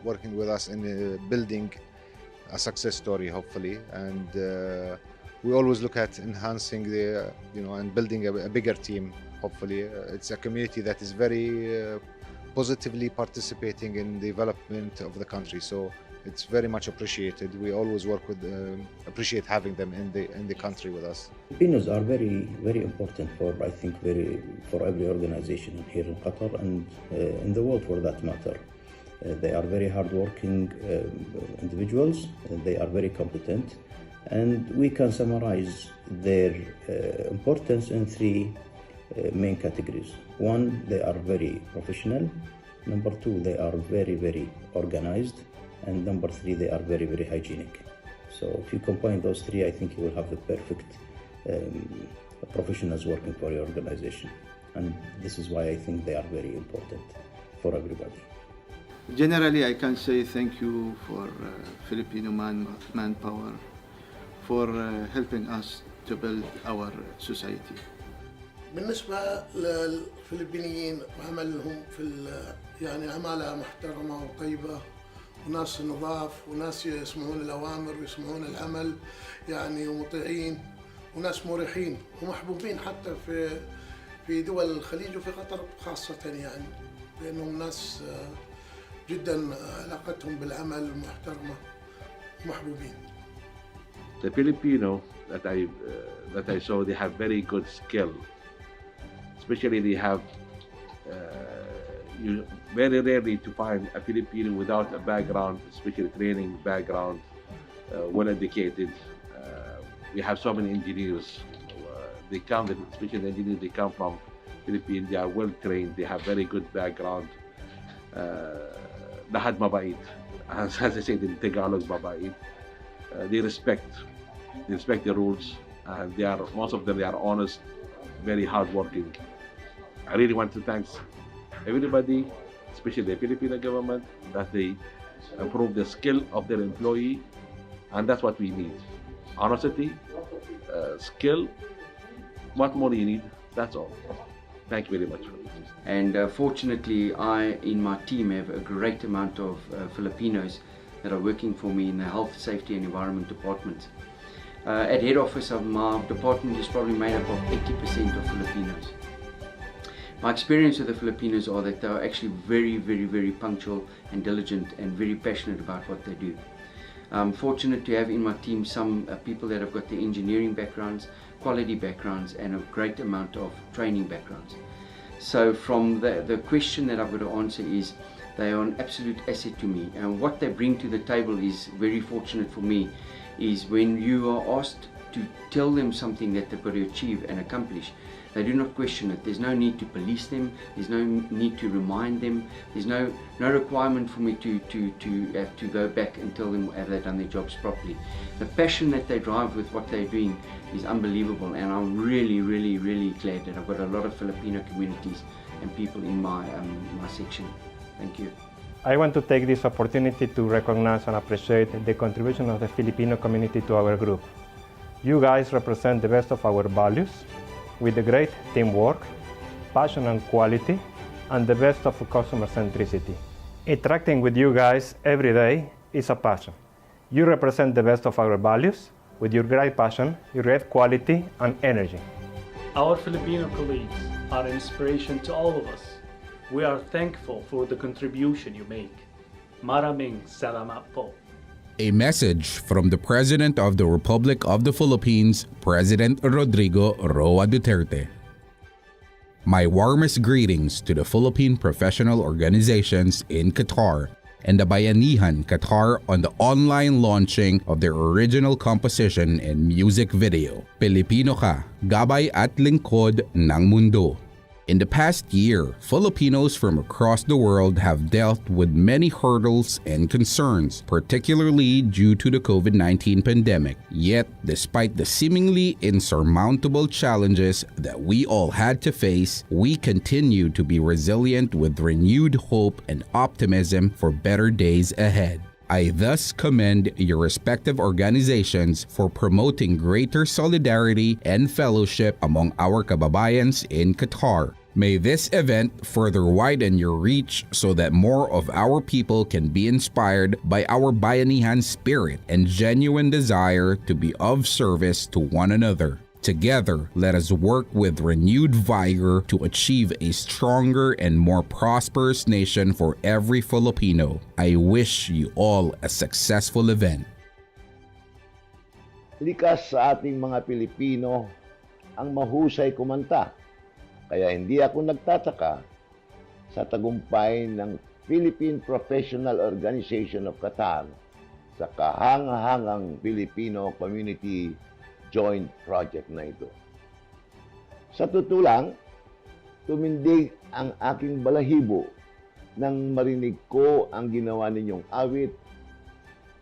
S16: working with us in building a success story, hopefully, and we always look at enhancing and building a bigger team. Hopefully, it's a community that is very positively participating in the development of the country. So it's very much appreciated. We always appreciate having them in the country with us.
S17: Filipinos are very, very important for every organization here in Qatar and in the world for that matter. They are very hardworking individuals. They are very competent, and we can summarize their importance in three main categories. One, they are very professional. Number two, they are very, very organized. And number three, they are very, very hygienic. So if you combine those three, I think you will have the perfect professionals working for your organization. And this is why I think they are very important for everybody.
S18: Generally, I can say thank you for Filipino manpower for helping us to build our society.
S19: بالنسبة للفلبينيين عملهم يعني عمالة محترمة وطيبة وناس نظاف وناس يسمعون الأوامر ويسمعون العمل يعني ومطيعين وناس مريحين ومحبوبين حتى في دول الخليج وفي قطر خاصة يعني لأنهم ناس جدا علاقتهم بالعمل محترمة ومحبوبين.
S20: The Filipino that I saw, they have very good skill. Especially they have you very rarely to find a Filipino without a background, especially training background, well educated. We have so many engineers. Especially the engineers, they come from Philippines. They are well trained. They have very good background. Lahat mabait. As I said in Tagalog, mabait. They respect the rules, and most of them are honest, very hardworking. I really want to thank everybody, especially the Filipino government, that they improve the skill of their employee, and that's what we need. Honesty, skill, what more you need, that's all. Thank you very much.
S21: And fortunately, I in my team have a great amount of Filipinos that are working for me in the Health, Safety and Environment Department. At head office of my department is probably made up of 80% of Filipinos. My experience with the Filipinos are that they are actually very, very, very punctual and diligent and very passionate about what they do. I'm fortunate to have in my team some people that have got the engineering backgrounds, quality backgrounds and a great amount of training backgrounds. So from the question that I've got to answer is they are an absolute asset to me, and what they bring to the table is very fortunate for me is when you are asked to tell them something that they've got to achieve and accomplish, they do not question it. There's no need to police them, there's no need to remind them, there's no requirement for me to have to go back and tell them have they done their jobs properly. The passion that they drive with what they're doing is unbelievable, and I'm really, really, really glad that I've got a lot of Filipino communities and people in my section. Thank you.
S22: I want to take this opportunity to recognize and appreciate the contribution of the Filipino community to our group. You guys represent the best of our values with the great teamwork, passion and quality, and the best of customer centricity. Interacting with you guys every day is a passion. You represent the best of our values with your great passion, your great quality and energy.
S6: Our Filipino colleagues are an inspiration to all of us. We are thankful for the contribution you make. Maraming salamat po.
S2: A message from the President of the Republic of the Philippines, President Rodrigo Roa Duterte. My warmest greetings to the Philippine professional organizations in Qatar and the Bayanihan Qatar on the online launching of their original composition and music video, Pilipino Ka, Gabay at Lingkod ng Mundo. In the past year, Filipinos from across the world have dealt with many hurdles and concerns, particularly due to the COVID-19 pandemic. Yet, despite the seemingly insurmountable challenges that we all had to face, we continue to be resilient with renewed hope and optimism for better days ahead. I thus commend your respective organizations for promoting greater solidarity and fellowship among our kababayans in Qatar. May this event further widen your reach so that more of our people can be inspired by our Bayanihan spirit and genuine desire to be of service to one another. Together, let us work with renewed vigor to achieve a stronger and more prosperous nation for every Filipino. I wish you all a successful event.
S4: Likas sa ating mga Pilipino ang mahusay kumanta. Kaya hindi ako nagtataka sa tagumpay ng Philippine Professional Organization of Qatar sa kahangahangang Filipino Community Joint Project na ito. Sa totoo lang, tumindig ang aking balahibo nang marinig ko ang ginawa ninyong awit,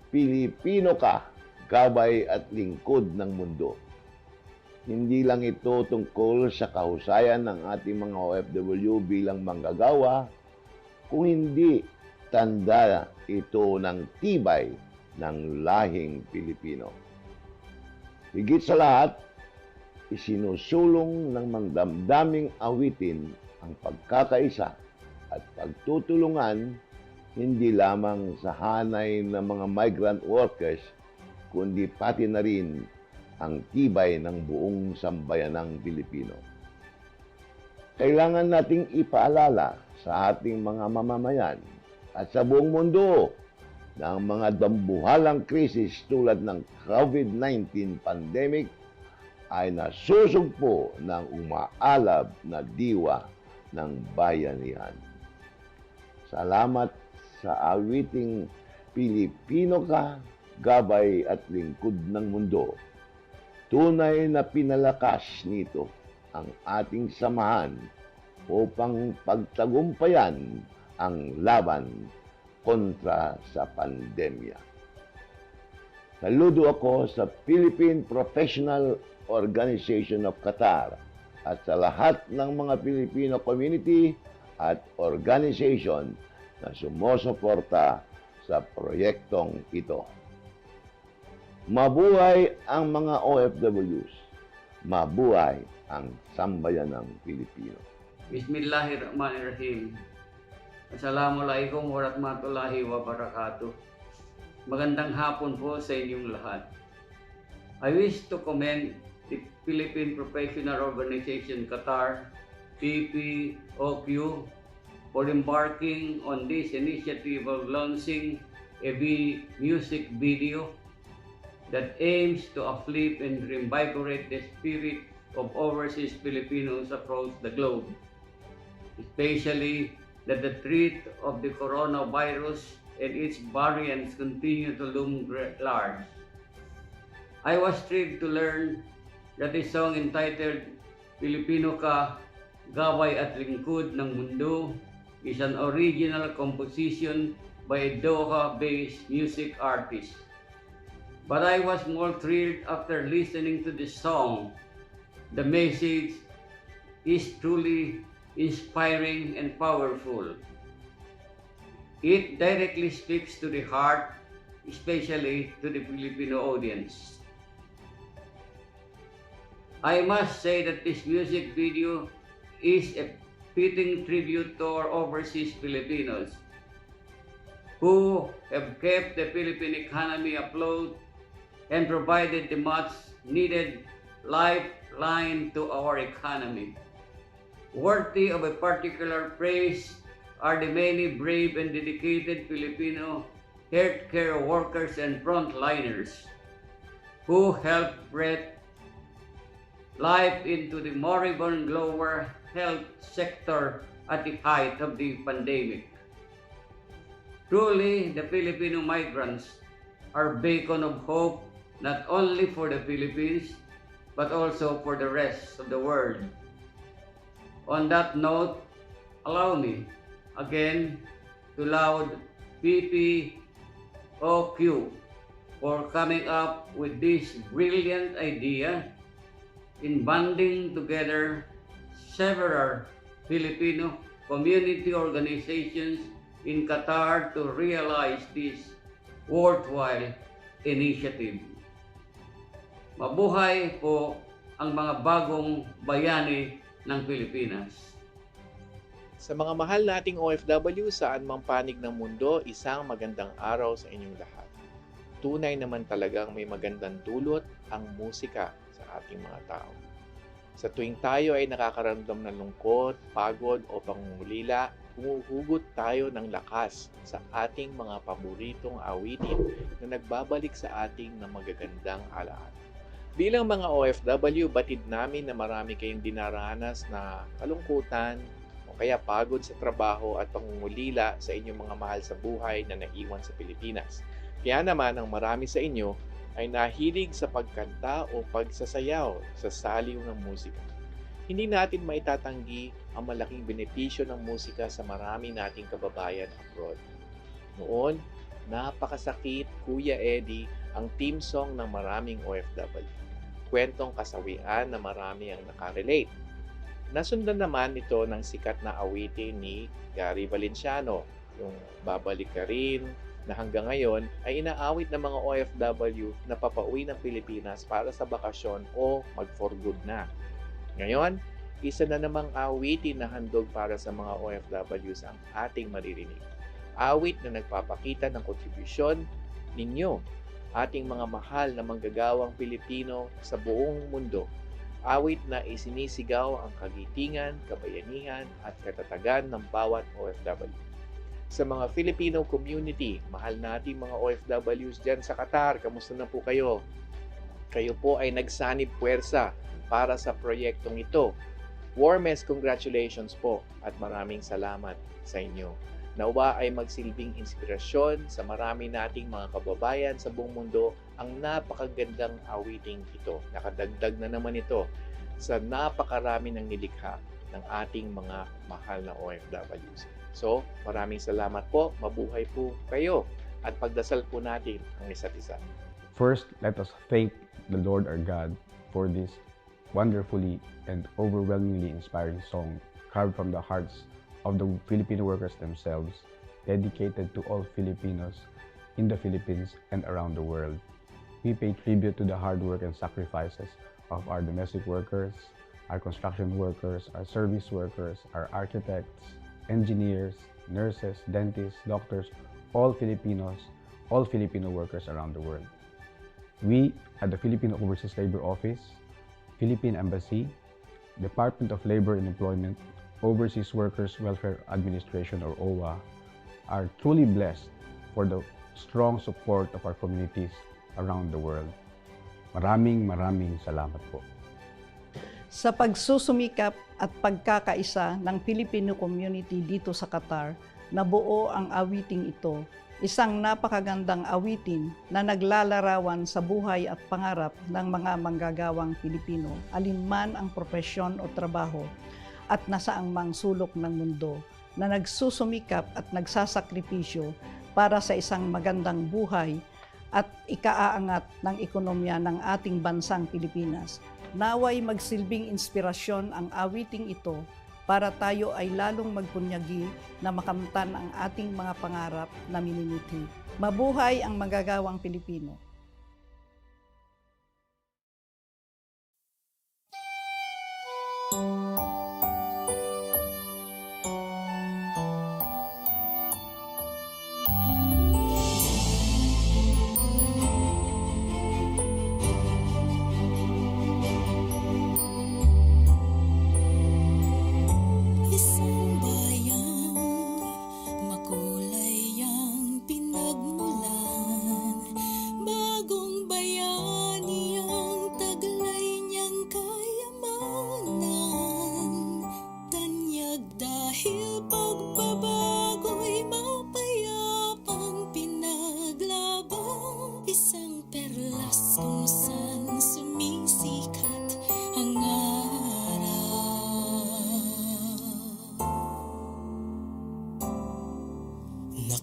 S4: Pilipino Ka, Gabay at Lingkod ng Mundo. Hindi lang ito tungkol sa kahusayan ng ating mga OFW bilang manggagawa, kung hindi tanda ito ng tibay ng lahing Pilipino. Higit sa lahat, isinusulong ng magdamdaming awitin ang pagkakaisa at pagtutulungan hindi lamang sa hanay ng mga migrant workers, kundi pati na rin ang tibay ng buong sambayanang Pilipino. Kailangan nating ipaalala sa ating mga mamamayan at sa buong mundo na ang mga dambuhalang krisis tulad ng COVID-19 pandemic ay nasusugpo ng umaalab na diwa ng bayanihan. Salamat sa awiting Pilipino Ka, Gabay at Lingkod ng Mundo. Tunay na pinalakas nito ang ating samahan upang pagtagumpayan ang laban kontra sa pandemya. Saludo ako sa Philippine Professional Organization of Qatar at sa lahat ng mga Filipino community at organization na sumusuporta sa proyektong ito. Mabuhay ang mga OFWs. Mabuhay ang sambayanang Pilipino.
S23: Bismillahirrahmanirrahim. Assalamualaikum warahmatullahi wabarakatuh. Magandang hapon po sa inyong lahat. I wish to commend the Philippine Professional Organization Qatar, PPOQ, for embarking on this initiative of launching a music video that aims to uplift and reinvigorate the spirit of overseas Filipinos across the globe, especially that the threat of the coronavirus and its variants continue to loom large. I was thrilled to learn that a song entitled Pilipino Ka, Gabay at Lingkod ng Mundo is an original composition by a Doha-based music artist. But I was more thrilled after listening to the song. The message is truly inspiring and powerful. It directly speaks to the heart, especially to the Filipino audience. I must say that this music video is a fitting tribute to our overseas Filipinos who have kept the Philippine economy afloat and provided the much needed lifeline to our economy. Worthy of a particular praise are the many brave and dedicated Filipino healthcare workers and frontliners who helped breathe life into the moribund global health sector at the height of the pandemic. Truly, the Filipino migrants are beacon of hope not only for the Philippines, but also for the rest of the world. On that note, allow me again to laud PPOQ for coming up with this brilliant idea in banding together several Filipino community organizations in Qatar to realize this worthwhile initiative. Mabuhay po ang mga bagong bayani ng Pilipinas.
S1: Sa mga mahal nating OFW saan mang panig ng mundo, isang magandang araw sa inyong lahat. Tunay naman talagang may magandang dulot ang musika sa ating mga tao. Sa tuwing tayo ay nakakaramdam ng lungkot, pagod o pangungulila, humuhugot tayo ng lakas sa ating mga paboritong awitin na nagbabalik sa ating ng magagandang alaala. Bilang mga OFW, batid namin na marami kayong dinaranas na kalungkutan o kaya pagod sa trabaho at pangungulila sa inyong mga mahal sa buhay na naiwan sa Pilipinas. Kaya naman ang marami sa inyo ay nahilig sa pagkanta o pagsasayaw sa saliw ng musika. Hindi natin maitatanggi ang malaking benepisyo ng musika sa marami nating kababayan abroad. Noon, napakasakit, Kuya Eddie, ang theme song ng maraming OFW. Kwentong kasawian na marami ang nakarelate. Nasundan naman ito ng sikat na awitin ni Gary Valenciano, yung Babalik Ka Rin, na hanggang ngayon ay inaawit ng mga OFW na papauwi ng Pilipinas para sa bakasyon o mag-for good na. Ngayon, isa na namang awitin na handog para sa mga OFWs ang ating maririnig. Awit na nagpapakita ng kontribusyon ninyo, ating mga mahal na manggagawang Pilipino sa buong mundo. Awit na isinisigaw ang kagitingan, kabayanihan at katatagan ng bawat OFW. Sa mga Filipino community, mahal natin mga OFWs dyan sa Qatar, kamusta na po kayo? Kayo po ay nagsanib puwersa para sa proyektong ito. Warmest congratulations po at maraming salamat sa inyo. Nawa ay magsilbing inspirasyon sa marami nating mga kababayan sa buong mundo ang napakagandang awiting ito. Nakadagdag na naman ito sa napakarami ng nilikha ng ating mga mahal na OFWs. So, maraming salamat po, mabuhay po kayo at pagdasal po natin ang isa't isa.
S7: First, let us thank the Lord our God for this wonderfully and overwhelmingly inspiring song carved from the hearts of the Filipino workers themselves, dedicated to all Filipinos in the Philippines and around the world. We pay tribute to the hard work and sacrifices of our domestic workers, our construction workers, our service workers, our architects, engineers, nurses, dentists, doctors, all Filipinos, all Filipino workers around the world. We at the Filipino Overseas Labor Office, Philippine Embassy, Department of Labor and Employment, Overseas Workers Welfare Administration or OWWA, are truly blessed for the strong support of our communities around the world. Maraming salamat po.
S8: Sa pagsusumikap at pagkakaisa ng Filipino community dito sa Qatar, nabuo ang awiting ito, isang napakagandang awitin na naglalarawan sa buhay at pangarap ng mga manggagawang Pilipino, alinman ang propesyon o trabaho at nasaang mang sulok ng mundo, na nagsusumikap at nagsasakripisyo para sa isang magandang buhay at ikaaangat ng ekonomiya ng ating bansang Pilipinas. Naway magsilbing inspirasyon ang awiting ito para tayo ay lalong magpunyagi na makamtan ang ating mga pangarap na minimithi. Mabuhay ang manggagawang Pilipino!
S24: Isang bayang makulay ang pinagmulan.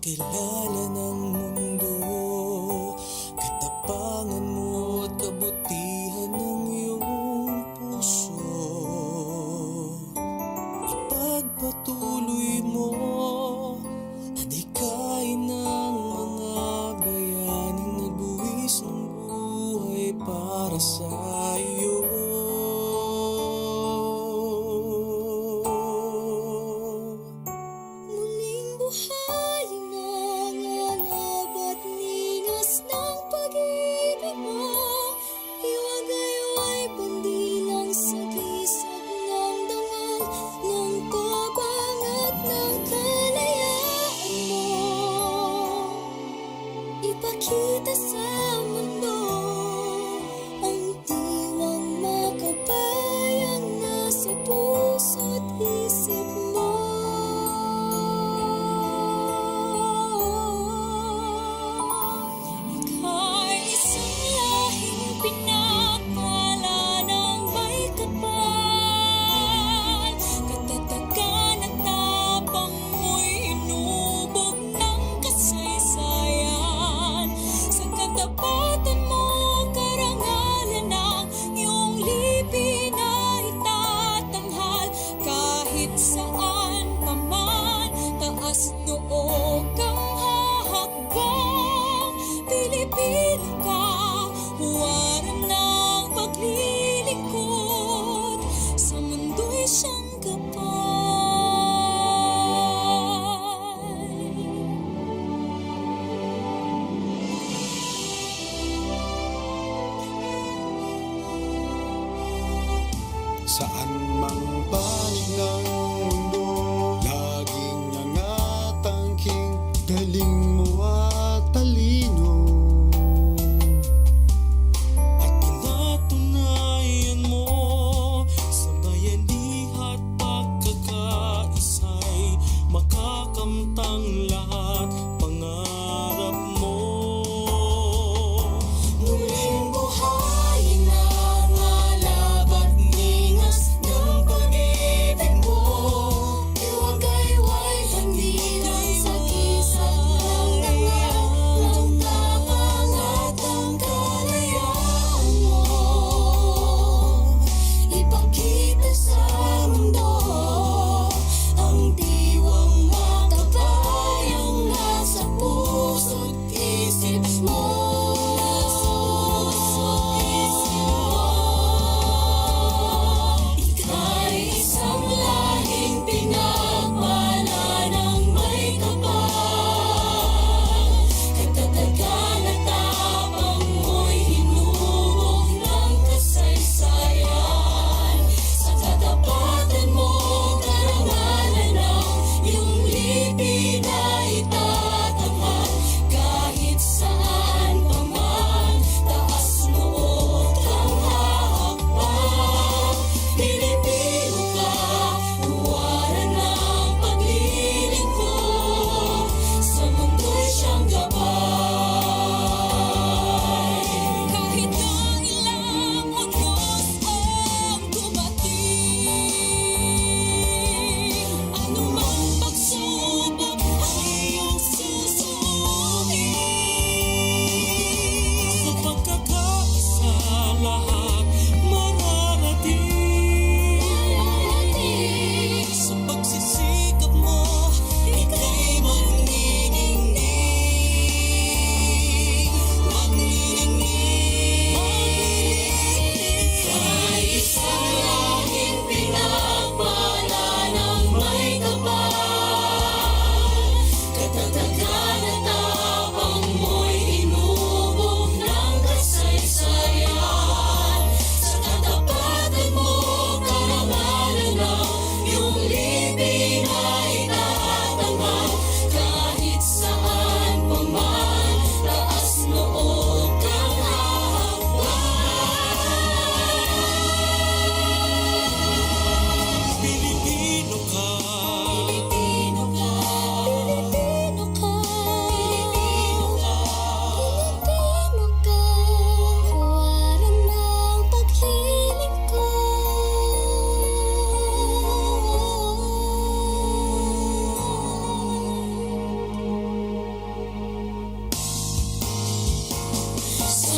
S3: Pagkilala ng mundo, katapangan mo at kabutihan ng iyong puso. Ipagpatuloy mo, adikain ng mga bayaning nagbuwis ng buhay para sa iyo. Muling buhayin ang alab at ninas ng pag-ibig mo. Iwagayway pandilang sa kisap ng dangal ng tabang at ng kalayaan mo. Ipakita sa mundo ang diwang makabayang nasa puso't isip mo. Ika'y isang lahing pinapala ng may kapal. Katatagan at tapang mo'y inubog ng kasaysayan. Sa katapatan mo, karangalan ng iyong lipin ay itatanghal. Kahit saan pa man, taas noo kang hahakbang. Pilipino ka, huwaran ng paglilingkod. Sa mundo'y siyang Saan mang panig ng mundo, laging nangatangking galing mo at talino. At tinatunayan mo sa bayanihan at pagkakaisa'y makakamtang lahat pangarap mo. Muling buhayin ang alab at ningas ng pag-ibig mo.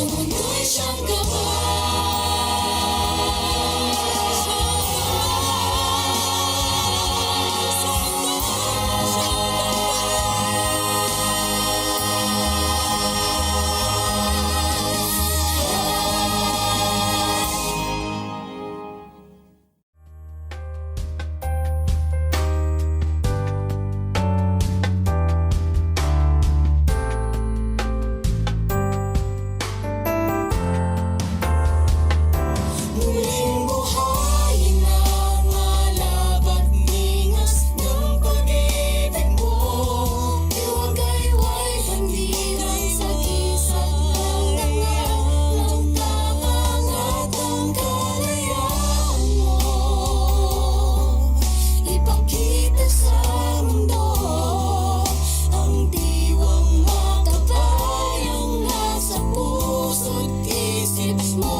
S3: mundo'y siyang gabay. Muling buhayin ang alab at ningas ng pag-ibig mo. Iwagayway bandirang sa gisag ng ng tapang at ang kalayaan mo. Ipakita sa mundo ang diwang makabayang nasa puso't isip mo.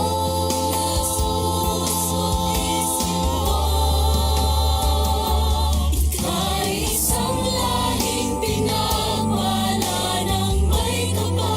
S3: Ika'y isang lahing pinagmala ng may kapal.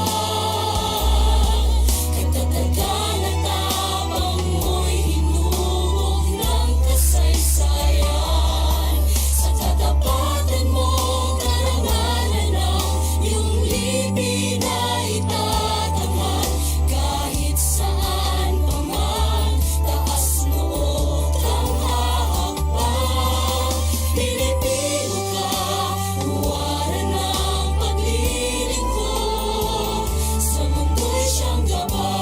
S3: Katatagan at tapang mo'y hinubog ng kasaysayan. Sa katapatan mo, karangalan ng iyong lipi na itatangan. Kahit saan pa man, taas noo kang hahakbang. Pilipino ka, huwaran ng paglilingkod. Sa mundo'y siyang gabay.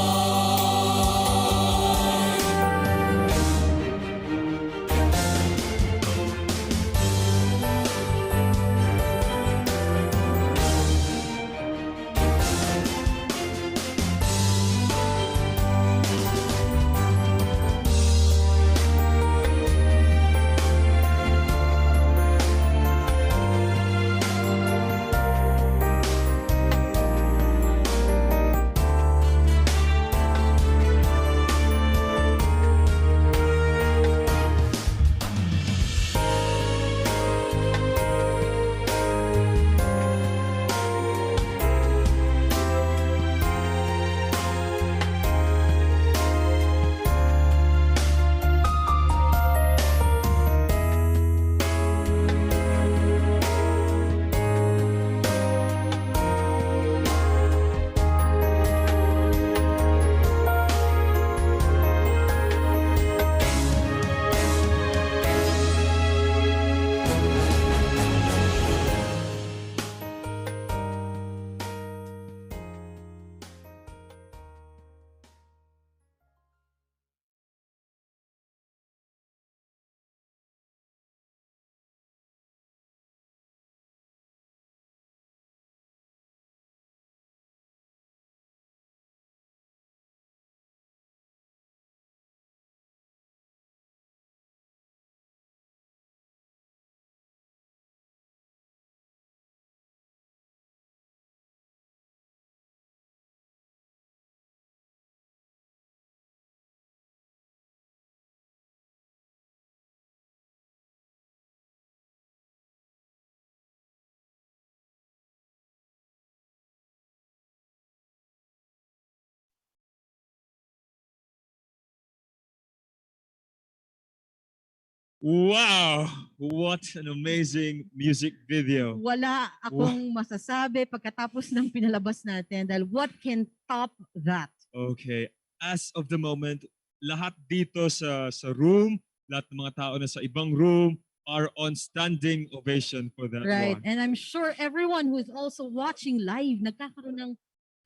S5: Wow! What an amazing music video.
S9: Wala akong masasabi pagkatapos ng pinalabas natin dahil what can top that?
S5: Okay. As of the moment, lahat dito sa room, lahat ng mga tao na sa ibang room are on standing ovation for that
S9: Right.
S5: one.
S9: And I'm sure everyone who is also watching live nagkakaroon ng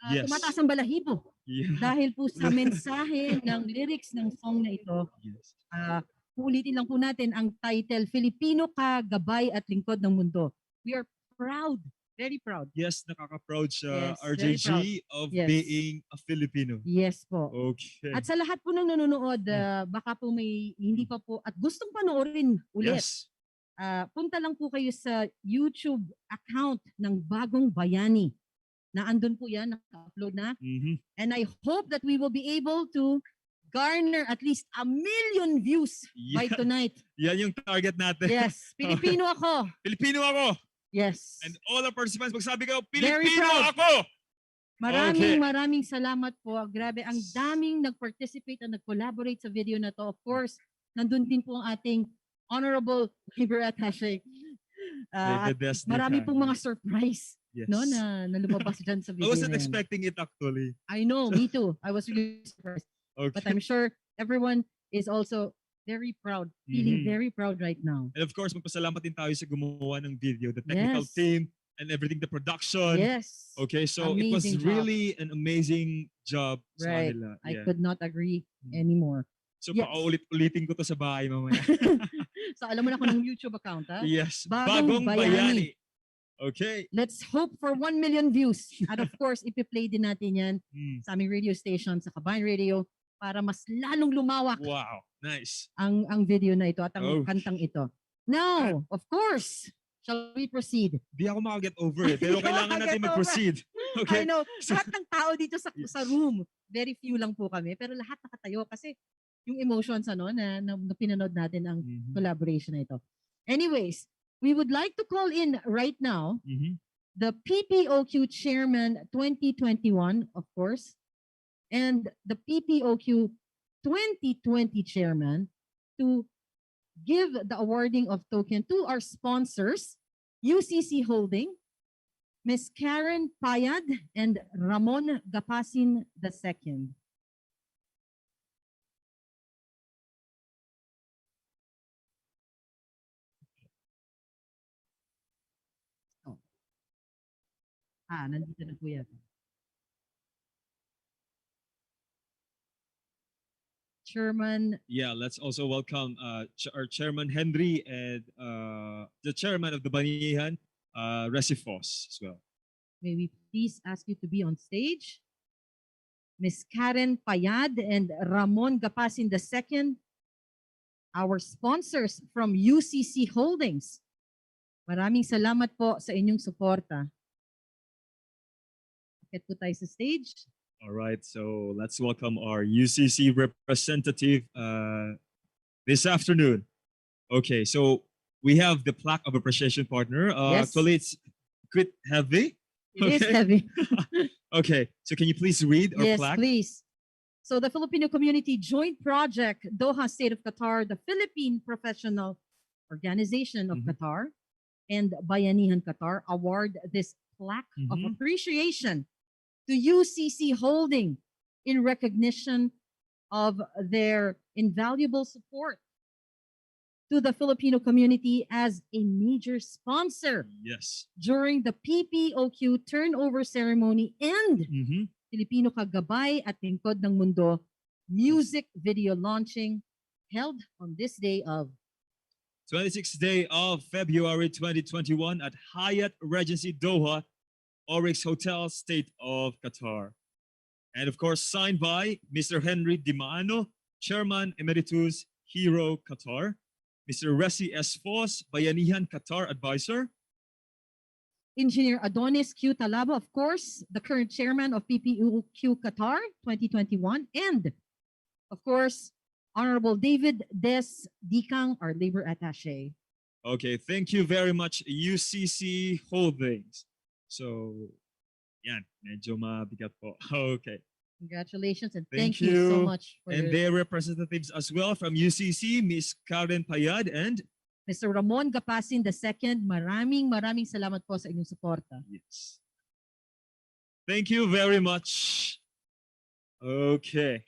S5: Yes.
S9: tumataas ang balahibo
S5: Yeah.
S9: dahil po sa mensahe ng lyrics ng song na ito.
S5: Yes.
S9: Ulitin lang po natin ang title, Filipino ka, Gabay at Lingkod ng Mundo. We are proud, very proud.
S5: Yes, nakaka-proud
S9: Yes,
S5: siya,
S9: very
S5: RJG,
S9: proud.
S5: of
S9: Yes.
S5: being a Filipino.
S9: Yes po.
S5: Okay.
S9: At sa lahat po ng nanonood, baka po may hindi pa po at gustong panoorin ulit.
S5: Yes.
S9: Punta lang po kayo sa YouTube account ng Bagong Bayani. Na andun po yan, naka-upload na. And I hope that we will be able to garner at least 1 million views by tonight.
S5: Yan yung target natin.
S9: Yes. Pilipino ako.
S5: Filipino ako.
S9: Yes.
S5: And all our participants, magsabi kayo,
S9: Very
S5: Filipino
S9: proud.
S5: ako!
S9: Maraming salamat po. Grabe, ang daming nag-participate at nag-collaborate sa video na to. Of course, nandun din po ang ating Honorable Labor Attaché. At marami pong mga surprise no, na lumabas dyan sa
S5: I
S9: video
S5: wasn't
S9: na yan.
S5: expecting it actually.
S9: I know, me too. I was really surprised. But I'm sure everyone is also very proud, feeling very proud right now.
S5: And of course, magpasalamat din tayo sa gumawa ng video, the technical
S9: Yes.
S5: team, and everything, the production.
S9: Yes.
S5: Okay, so it was
S9: Amazing job.
S5: really an amazing job sa
S9: Right.
S5: kanila.
S9: I
S5: Yeah.
S9: could not agree anymore.
S5: So
S9: Yes.
S5: paulit-ulitin ko to sa bahay mamaya.
S9: So alam mo na ako ng YouTube account, ha?
S5: Yes,
S9: Bagong
S5: Bagong Bayani. Okay.
S9: Let's hope for 1 million views. And of course, ipi-play din natin yan sa aming radio station, sa Gabay Radio, para mas lalong lumawak
S5: Wow, nice.
S9: ang video na ito at ang
S5: Oh.
S9: kantang ito. Now, of course, shall we proceed?
S5: Di ako makaget over it, pero
S9: Hindi
S5: kailangan
S9: makaget
S5: natin
S9: over.
S5: mag-proceed. Okay.
S9: I know, lahat ng tao dito sa room, very few lang po kami, pero lahat nakatayo kasi yung emotions na pinanood natin ang collaboration na ito. Anyways, we would like to call in right now the PPOQ Chairman 2021, of course, and the PPOQ 2020 Chairman to give the awarding of token to our sponsors, UCC Holding, Ms. Karen Payad and Ramon Gapasin II. Oh. Nandito na po yan. Chairman.
S5: Yeah, let's also welcome our Chairman Henry and the Chairman of the Banihan, Recifos as well.
S9: May we please ask you to be on stage? Ms. Karen Payad and Ramon Gapasin II, our sponsors from UCC Holdings. Maraming salamat po sa inyong suporta. Akit po tayo sa stage.
S5: All right, so let's welcome our UCC representative this afternoon. Okay, so we have the plaque of appreciation partner.
S9: Yes.
S5: Actually, it's quite heavy.
S9: It is heavy.
S5: Okay, so can you please read our
S9: Yes,
S5: plaque?
S9: please. So the Filipino Community Joint Project, Doha, State of Qatar, the Philippine Professional Organization of Qatar, and Bayanihan Qatar award this plaque of appreciation to UCC Holding in recognition of their invaluable support to the Filipino community as a major sponsor
S5: Yes.
S9: during the PPOQ turnover ceremony and Filipino Gabay at Lingkod ng Mundo music video launching held on this day of
S5: 26th day of February 2021 at Hyatt Regency Doha, Oryx Hotel, State of Qatar. And of course, signed by Mr. Henry Dimano, Chairman Emeritus, Hero Qatar, Mr. Resi S. Fos, Bayanihan Qatar Advisor,
S9: Engineer Adonis Q. Talaba, of course, the current chairman of PPOQ Qatar 2021, and of course, Honorable David Des Dikang, our labor attaché.
S5: Okay, thank you very much, UCC Holdings. So, yan, medyo mabigat po. Okay.
S9: Congratulations and thank you so much for
S5: And their representatives as well from UCC, Ms. Karen Payad and
S9: Mr. Ramon Gapasin II. Maraming salamat po sa inyong suporta.
S5: Yes. Thank you very much. Okay.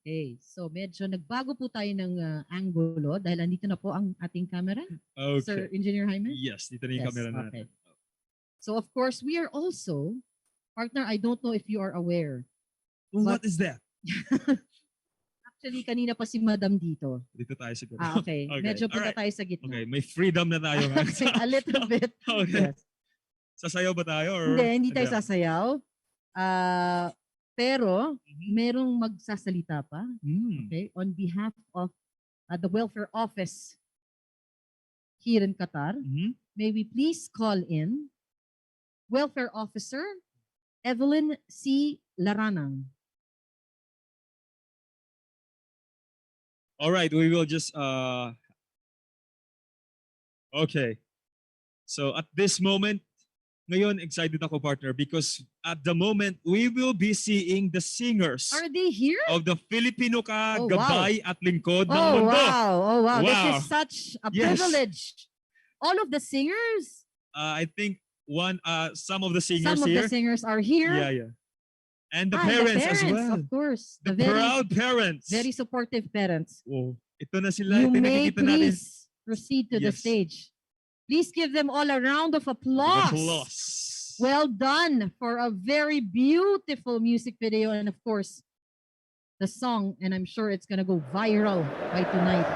S9: Okay, so medyo nagbago po tayo ng angulo dahil andito na po ang ating camera.
S5: Okay.
S9: Sir Engineer Jaime?
S5: Yes, dito na yung camera natin.
S9: So of course, we are also, partner, I don't know if you are aware.
S5: What is that?
S9: Actually, kanina pa si Madam dito.
S5: Dito tayo siguro.
S9: Okay. Medyo punta tayo sa gitna.
S5: Okay, may freedom na tayo.
S9: A little bit.
S5: Okay.
S9: Yes.
S5: Sasayaw ba tayo? Or
S9: Hindi tayo sasayaw. Pero merong magsasalita pa. Okay, on behalf of the Welfare Office here in Qatar, may we please call in Welfare Officer Evelyn C. Laranang.
S5: All right, we will just okay. So at this moment, ngayon excited ako, partner, because at the moment we will be seeing the singers
S9: Are they here?
S5: of the Filipino ka
S9: Oh,
S5: Gabay at Lingkod ng
S9: Oh,
S5: mundo.
S9: wow. Oh, wow. This
S5: Wow.
S9: is such a
S5: Yes.
S9: privilege. All of the singers?
S5: I think some of the singers
S9: Some of
S5: here.
S9: the singers are here.
S5: Yeah. And the
S9: Ah,
S5: parents as
S9: parents,
S5: well.
S9: of course.
S5: The
S9: very,
S5: proud parents.
S9: Very supportive parents.
S5: Oh, ito na sila.
S9: You
S5: Ito
S9: may
S5: nakikita natin.
S9: please proceed to the
S5: Yes.
S9: stage. Please give them all a round of applause. Well done for a very beautiful music video and of course, the song, and I'm sure it's gonna go viral by tonight.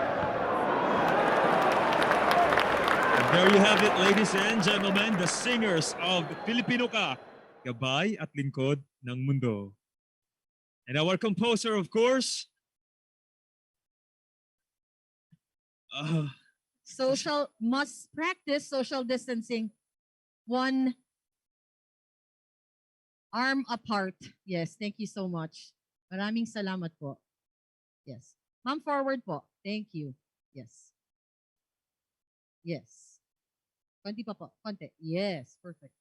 S5: And there you have it, ladies and gentlemen, the singers of the Filipino ka Gabay at Lingkod ng mundo. And our composer, of course,
S9: Must practice social distancing. One arm apart. Yes, thank you so much. Maraming salamat po. Yes. Ma'am, forward po. Thank you. Yes. Yes. Konti pa po. Konti. Yes, perfect.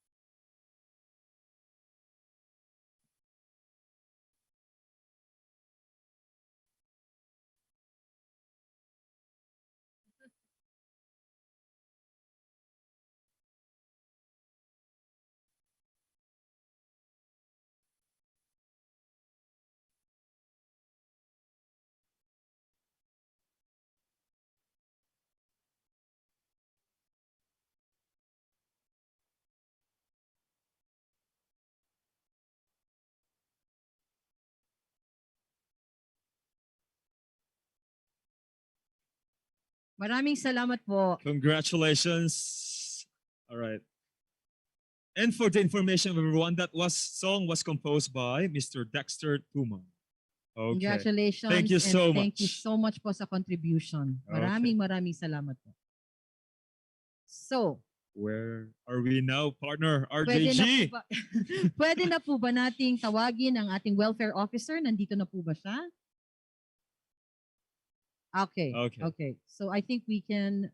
S9: Maraming salamat po.
S5: congratulations. All right. And for the information of everyone, song was composed by Mr. Dexter Tuman. Okay.
S9: Congratulations.
S5: Thank you so
S9: and
S5: much.
S9: Thank you so much po sa contribution. Maraming salamat po. So,
S5: where are we now, partner?
S9: pwede na,
S5: RJG.
S9: po ba, pwede na po ba nating tawagin ang ating welfare officer? Nandito na po ba siya? Okay. Okay. So I think we can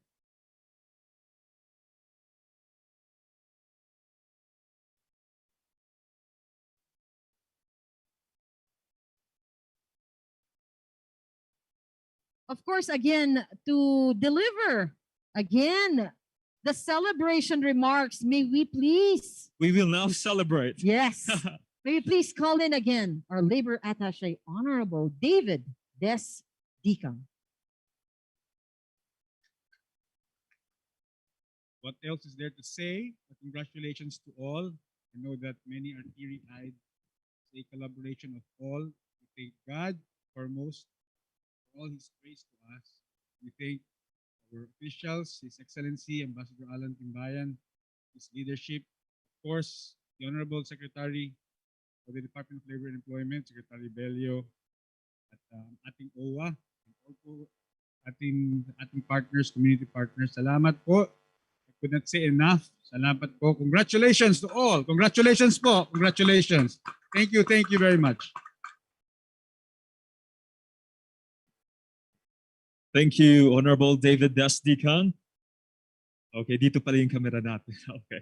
S9: of course, again, to deliver again the celebration remarks, may we please?
S5: We will now celebrate.
S9: Yes. May we please call in again our labor attaché, Honorable David Des Dicam.
S10: What else is there to say? Congratulations to all. I know that many are teary-eyed. It's a collaboration of all. We thank God foremost for all His grace to us. We thank our officials, His Excellency Ambassador Alan Timbayan, his leadership, of course, the Honorable Secretary of the Department of Labor and Employment, Secretary Belio, at ating OWWA, and also ating partners, community partners. Salamat po. I could not say enough. Salamat po. Congratulations to all. Congratulations po. Congratulations. Thank you very much.
S5: Thank you, Honorable David Des Dicam. Okay, dito pala yung camera natin. Okay.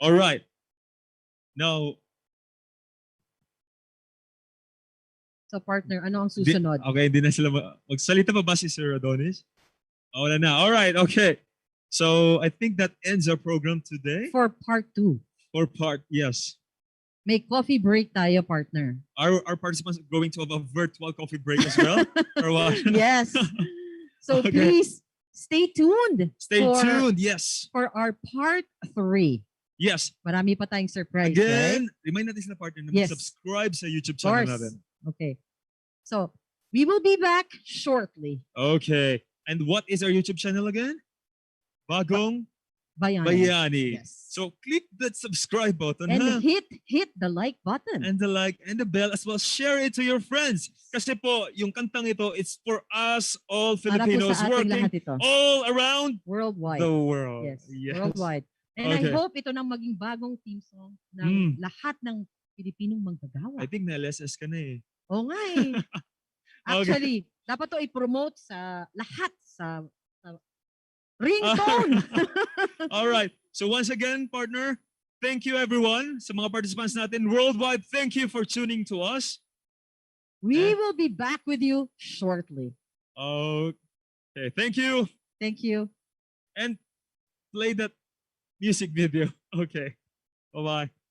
S5: All right. Now,
S9: so partner, ano ang susunod?
S5: Okay, hindi na sila magsalita pa ba si Sir Adonis? Wala na. All right, okay. So I think that ends our program today.
S9: For part 2.
S5: Yes.
S9: May coffee break tayo, partner.
S5: Our participants are going to have a virtual coffee break as well? Or what?
S9: Yes. So
S5: Okay.
S9: please stay tuned.
S5: Stay tuned, yes.
S9: For our part 3.
S5: Yes.
S9: Marami pa tayong surprise,
S5: Again,
S9: right?
S5: remind natin sila partner na
S9: Yes.
S5: subscribe sa YouTube
S9: Of
S5: channel
S9: course.
S5: natin.
S9: Okay. So we will be back shortly.
S5: Okay. And what is our YouTube channel again? Bagong
S9: Bayani. Yes.
S5: So click that subscribe button
S9: And
S5: ha?
S9: hit the like button.
S5: And the like and the bell as well. Share it to your friends. Kasi po, yung kantang ito, it's for us all
S9: Para po
S5: Filipinos
S9: sa ating
S5: working
S9: lahat ito.
S5: all around
S9: Worldwide.
S5: the world.
S9: Yes. Worldwide. And I
S5: Okay.
S9: hope ito nang maging bagong theme song ng
S5: Mm.
S9: lahat ng Pilipinong manggagawa.
S5: I think na-LSS ka na eh.
S9: Oo nga eh. Actually, dapat to i-promote sa lahat sa ringtone.
S5: All right. So once again, partner, thank you everyone. Sa mga participants natin worldwide, thank you for tuning to us.
S9: We will be back with you shortly.
S5: Okay, thank you.
S9: Thank you.
S5: And play that music video. Okay. Bye-bye.